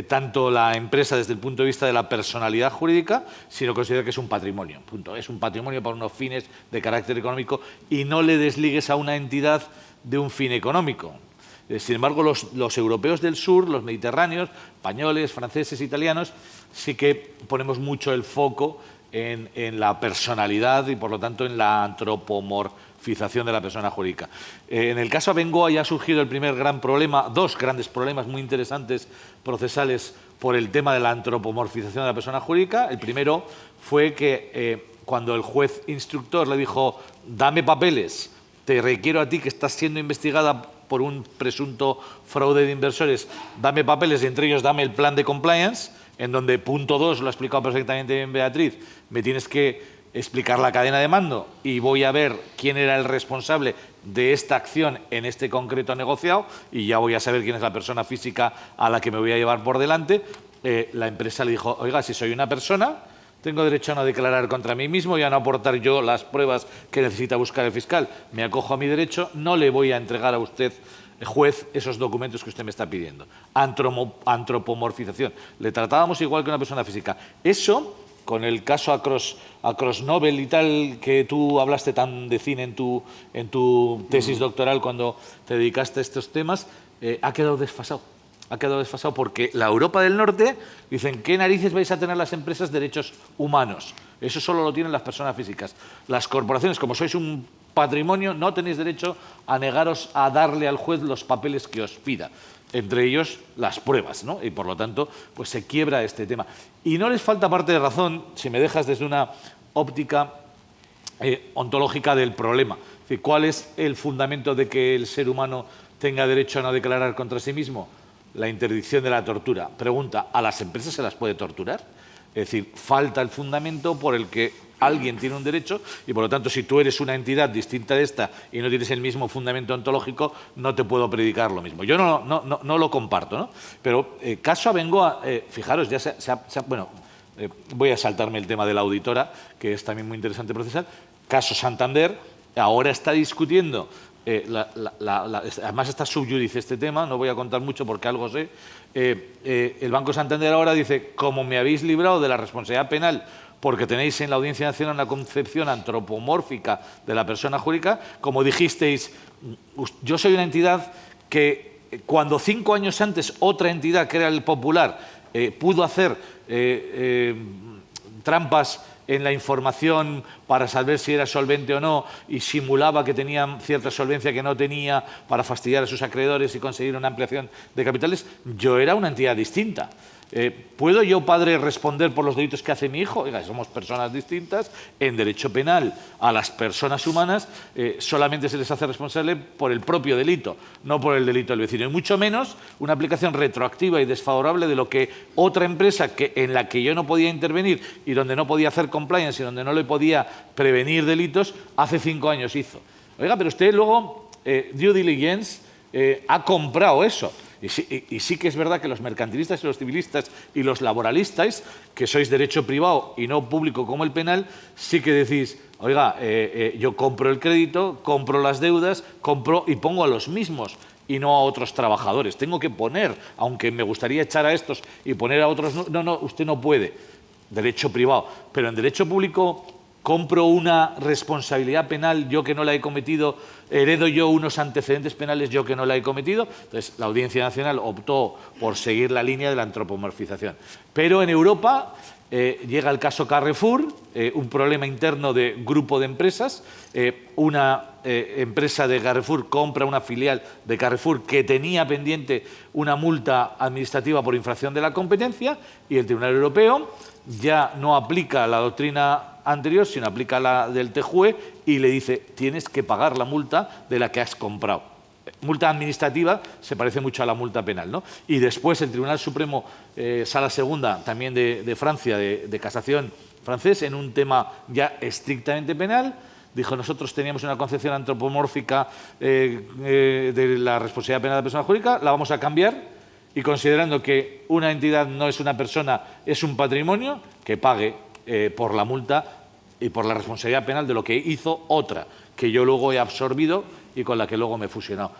tanto la empresa desde el punto de vista de la personalidad jurídica, sino considera que es un patrimonio. Punto. Es un patrimonio para unos fines de carácter económico y no le desligues a una entidad de un fin económico. Sin embargo, los europeos del sur, los mediterráneos, españoles, franceses, italianos, sí que ponemos mucho el foco en la personalidad y, por lo tanto, en la antropomorfización de la persona jurídica. En el caso Abengoa ya ha surgido el primer gran problema, dos grandes problemas muy interesantes procesales por el tema de la antropomorfización de la persona jurídica. El primero fue que cuando el juez instructor le dijo, dame papeles, te requiero a ti que estás siendo investigada por un presunto fraude de inversores, dame papeles y entre ellos dame el plan de compliance, en donde punto 2, lo ha explicado perfectamente bien Beatriz, me tienes que explicar la cadena de mando y voy a ver quién era el responsable de esta acción en este concreto negociado y ya voy a saber quién es la persona física a la que me voy a llevar por delante. La empresa le dijo, oiga, si soy una persona, tengo derecho a no declarar contra mí mismo y a no aportar yo las pruebas que necesita buscar el fiscal. Me acojo a mi derecho, no le voy a entregar a usted, juez, esos documentos que usted me está pidiendo. Antropomorfización. Le tratábamos igual que una persona física. Eso, con el caso Across Nobel y tal, que tú hablaste tan de cine en tu tesis doctoral cuando te dedicaste a estos temas, ha quedado desfasado. Ha quedado desfasado porque la Europa del Norte dicen, ¿qué narices vais a tener las empresas derechos humanos? Eso solo lo tienen las personas físicas. Las corporaciones, como sois un patrimonio, no tenéis derecho a negaros a darle al juez los papeles que os pida, entre ellos las pruebas, ¿no? Y por lo tanto, pues se quiebra este tema. Y no les falta parte de razón, si me dejas desde una óptica ontológica del problema. Es decir, ¿cuál es el fundamento de que el ser humano tenga derecho a no declarar contra sí mismo? La interdicción de la tortura. Pregunta, ¿a las empresas se las puede torturar? Es decir, falta el fundamento por el que alguien tiene un derecho y, por lo tanto, si tú eres una entidad distinta de esta y no tienes el mismo fundamento ontológico, no te puedo predicar lo mismo. Yo no lo comparto, ¿no? Pero caso Abengoa, fijaros, ya voy a saltarme el tema de la auditora, que es también muy interesante procesar. Caso Santander, ahora está discutiendo. Además está subyúdice este tema, no voy a contar mucho porque algo sé. El Banco Santander ahora dice, como me habéis librado de la responsabilidad penal porque tenéis en la Audiencia Nacional una concepción antropomórfica de la persona jurídica, como dijisteis, yo soy una entidad que cuando 5 años antes otra entidad, que era el Popular, pudo hacer trampas en la información para saber si era solvente o no y simulaba que tenía cierta solvencia que no tenía para fastidiar a sus acreedores y conseguir una ampliación de capitales, yo era una entidad distinta. ¿Puedo yo, padre, responder por los delitos que hace mi hijo? Oiga, somos personas distintas. En derecho penal, a las personas humanas solamente se les hace responsable por el propio delito, no por el delito del vecino. Y mucho menos una aplicación retroactiva y desfavorable de lo que otra empresa en la que yo no podía intervenir y donde no podía hacer compliance y donde no le podía prevenir delitos, hace 5 años hizo. Oiga, pero usted luego, due diligence, ha comprado eso. Y sí que es verdad que los mercantilistas y los civilistas y los laboralistas, que sois derecho privado y no público como el penal, sí que decís, oiga, yo compro el crédito, compro las deudas, compro y pongo a los mismos y no a otros trabajadores. Tengo que poner, aunque me gustaría echar a estos y poner a otros, no, usted no puede. Derecho privado. Pero en derecho público compro una responsabilidad penal yo que no la he cometido, heredo yo unos antecedentes penales yo que no la he cometido. Entonces, la Audiencia Nacional optó por seguir la línea de la antropomorfización. Pero en Europa llega el caso Carrefour, un problema interno de grupo de empresas. Una empresa de Carrefour compra una filial de Carrefour que tenía pendiente una multa administrativa por infracción de la competencia y el Tribunal Europeo ya no aplica la doctrina anterior, sino aplica la del TJUE y le dice, tienes que pagar la multa de la que has comprado. multa administrativa se parece mucho a la multa penal, ¿no? Y después el Tribunal Supremo, Sala Segunda, también de Francia, de casación francés, en un tema ya estrictamente penal, dijo: nosotros teníamos una concepción antropomórfica de la responsabilidad penal de la persona jurídica, la vamos a cambiar, y considerando que una entidad no es una persona, es un patrimonio, que pague por la multa y por la responsabilidad penal de lo que hizo otra, que yo luego he absorbido y con la que luego me he fusionado.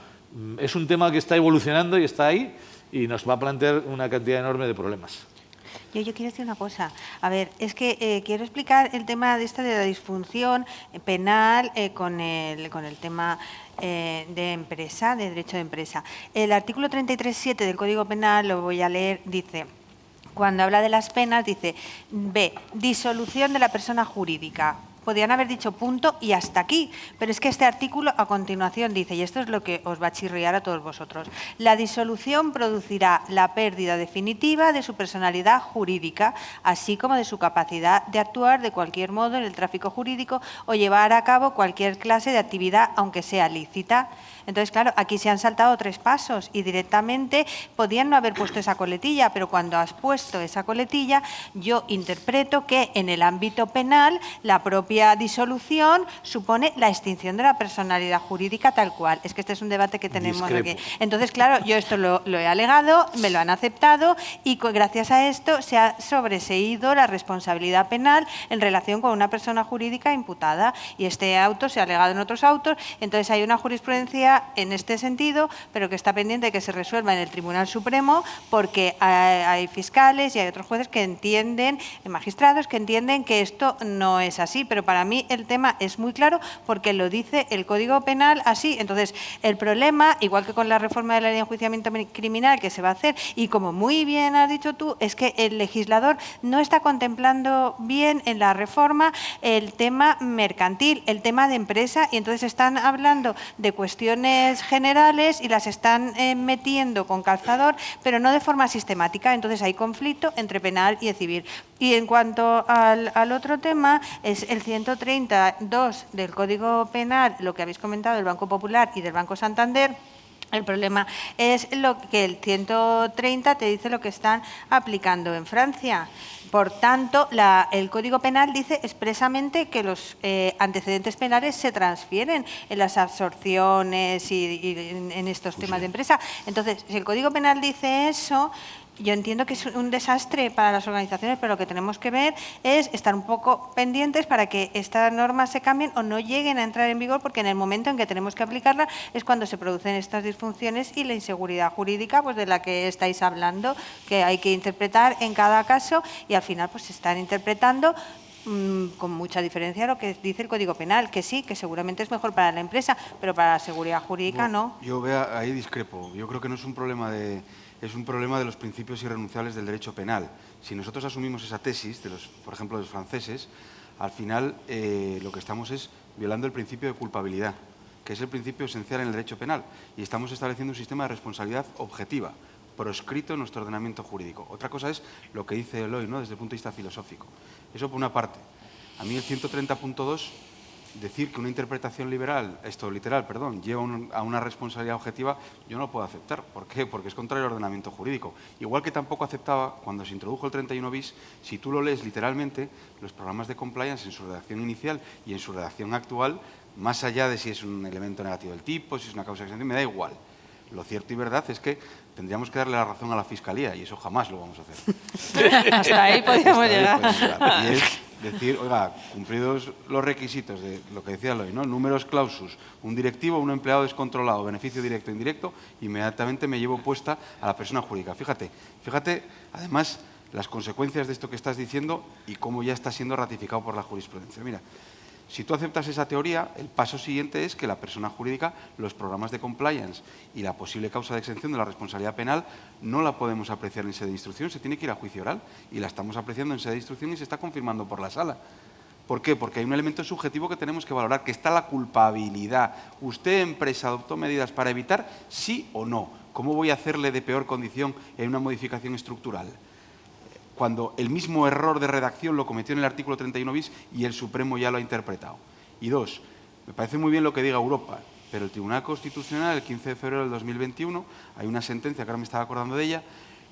Es un tema que está evolucionando y está ahí, y nos va a plantear una cantidad enorme de problemas. Yo quiero decir una cosa. A ver, es que quiero explicar el tema de la disfunción penal con el tema de empresa, de derecho de empresa. El artículo 33.7 del Código Penal, lo voy a leer, dice: cuando habla de las penas, dice: B, disolución de la persona jurídica. Podrían haber dicho punto y hasta aquí, pero es que este artículo a continuación dice, y esto es lo que os va a chirriar a todos vosotros: la disolución producirá la pérdida definitiva de su personalidad jurídica, así como de su capacidad de actuar de cualquier modo en el tráfico jurídico o llevar a cabo cualquier clase de actividad, aunque sea lícita. Entonces, claro, aquí se han saltado 3 pasos y directamente podían no haber puesto esa coletilla, pero cuando has puesto esa coletilla, yo interpreto que en el ámbito penal la propia disolución supone la extinción de la personalidad jurídica tal cual. Es que este es un debate que tenemos aquí. Entonces, claro, yo esto lo he alegado, me lo han aceptado y gracias a esto se ha sobreseído la responsabilidad penal en relación con una persona jurídica imputada, y este auto se ha alegado en otros autos. Entonces, hay una jurisprudencia en este sentido, pero que está pendiente de que se resuelva en el Tribunal Supremo, porque hay fiscales y hay otros jueces que entienden, magistrados que entienden que esto no es así, pero para mí el tema es muy claro porque lo dice el Código Penal así. Entonces, el problema, igual que con la reforma de la ley de enjuiciamiento criminal que se va a hacer, y como muy bien has dicho tú, es que el legislador no está contemplando bien en la reforma el tema mercantil, el tema de empresa, y entonces están hablando de cuestiones generales y las están metiendo con calzador, pero no de forma sistemática. Entonces hay conflicto entre penal y civil. Y en cuanto al otro tema, es el 132 del Código Penal, lo que habéis comentado del Banco Popular y del Banco Santander. El problema es lo que el 130 te dice lo que están aplicando en Francia. Por tanto, el Código Penal dice expresamente que los antecedentes penales se transfieren en las absorciones y en estos temas de empresa. Entonces, si el Código Penal dice eso, yo entiendo que es un desastre para las organizaciones, pero lo que tenemos que ver es estar un poco pendientes para que estas normas se cambien o no lleguen a entrar en vigor, porque en el momento en que tenemos que aplicarla es cuando se producen estas disfunciones y la inseguridad jurídica, pues de la que estáis hablando, que hay que interpretar en cada caso, y al final pues se están interpretando con mucha diferencia lo que dice el Código Penal, que sí, que seguramente es mejor para la empresa, pero para la seguridad jurídica no. Yo ahí discrepo. Yo creo que no es un problema es un problema de los principios irrenunciables del derecho penal. Si nosotros asumimos esa tesis, por ejemplo, de los franceses, al final lo que estamos es violando el principio de culpabilidad, que es el principio esencial en el derecho penal, y estamos estableciendo un sistema de responsabilidad objetiva, proscrito en nuestro ordenamiento jurídico. Otra cosa es lo que dice Eloy, ¿no?, desde el punto de vista filosófico. Eso por una parte. A mí el 130.2, decir que una interpretación literal, lleva a una responsabilidad objetiva, yo no lo puedo aceptar. ¿Por qué? Porque es contrario al ordenamiento jurídico. Igual que tampoco aceptaba, cuando se introdujo el 31 bis, si tú lo lees literalmente, los programas de compliance en su redacción inicial y en su redacción actual, más allá de si es un elemento negativo del tipo, si es una causa de exención, me da igual. Lo cierto y verdad es que tendríamos que darle la razón a la Fiscalía, y eso jamás lo vamos a hacer. Hasta ahí podríamos llegar. Y es decir, oiga, cumplidos los requisitos de lo que decía Eloy, ¿no?, numerus clausus, un directivo, un empleado descontrolado, beneficio directo e indirecto, inmediatamente me llevo puesta a la persona jurídica. Fíjate, además, las consecuencias de esto que estás diciendo y cómo ya está siendo ratificado por la jurisprudencia. Mira, si tú aceptas esa teoría, el paso siguiente es que la persona jurídica, los programas de compliance y la posible causa de exención de la responsabilidad penal no la podemos apreciar en sede de instrucción, se tiene que ir a juicio oral, y la estamos apreciando en sede de instrucción y se está confirmando por la sala. ¿Por qué? Porque hay un elemento subjetivo que tenemos que valorar, que está la culpabilidad. ¿Usted, empresa, adoptó medidas para evitar sí o no? ¿Cómo voy a hacerle de peor condición en una modificación estructural? Cuando el mismo error de redacción lo cometió en el artículo 31 bis y el Supremo ya lo ha interpretado. Y dos, me parece muy bien lo que diga Europa. pero el Tribunal Constitucional, el 15 de febrero del 2021, hay una sentencia, que ahora me estaba acordando de ella,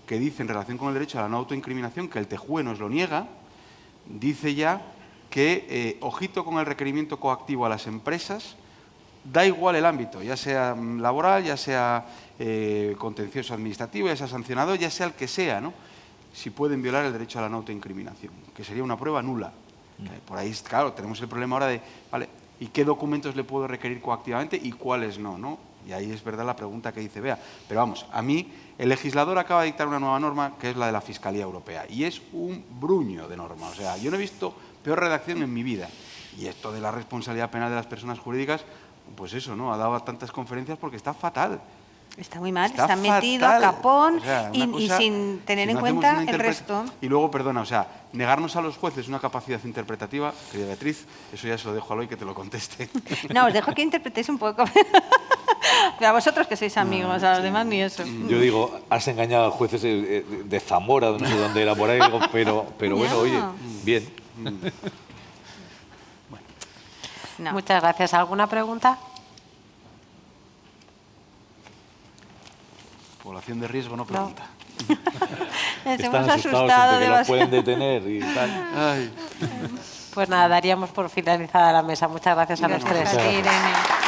que dice en relación con el derecho a la no autoincriminación, que el TJUE nos lo niega, dice ya que, ojito con el requerimiento coactivo a las empresas, da igual el ámbito, ya sea laboral, ya sea contencioso administrativo, ya sea sancionador, ya sea el que sea, ¿no? Si pueden violar el derecho a la no autoincriminación, que sería una prueba nula. Por ahí, claro, tenemos el problema ahora de, ¿vale? ¿Y qué documentos le puedo requerir coactivamente y cuáles no, ¿no? Y ahí es verdad la pregunta que dice Bea. Pero vamos, a mí el legislador acaba de dictar una nueva norma que es la de la Fiscalía Europea. Y es un bruño de norma. O sea, yo no he visto peor redacción en mi vida. Y esto de la responsabilidad penal de las personas jurídicas, pues eso, ¿no? Ha dado tantas conferencias porque está fatal. Está muy mal, Está está metido a fatal. capón O sea, y cosa, sin tener si en no hacemos cuenta una el resto. Y luego, perdona, o sea, negarnos a los jueces una capacidad interpretativa, querida Beatriz, eso ya se lo dejo a Eloy que te lo conteste. No, os dejo que interpretéis un poco. A vosotros que sois amigos, a los demás ni eso. Yo digo, has engañado a jueces de Zamora, no sé dónde era por ahí, digo, pero bueno, oye, bien. No. Muchas gracias. ¿Alguna pregunta? Población de riesgo no pregunta. Nos Están hemos asustados asustado entre que los demasiado. pueden detener y tal. Ay. Pues nada, daríamos por finalizada la mesa. Muchas gracias a los tres. Gracias a ti, Irene.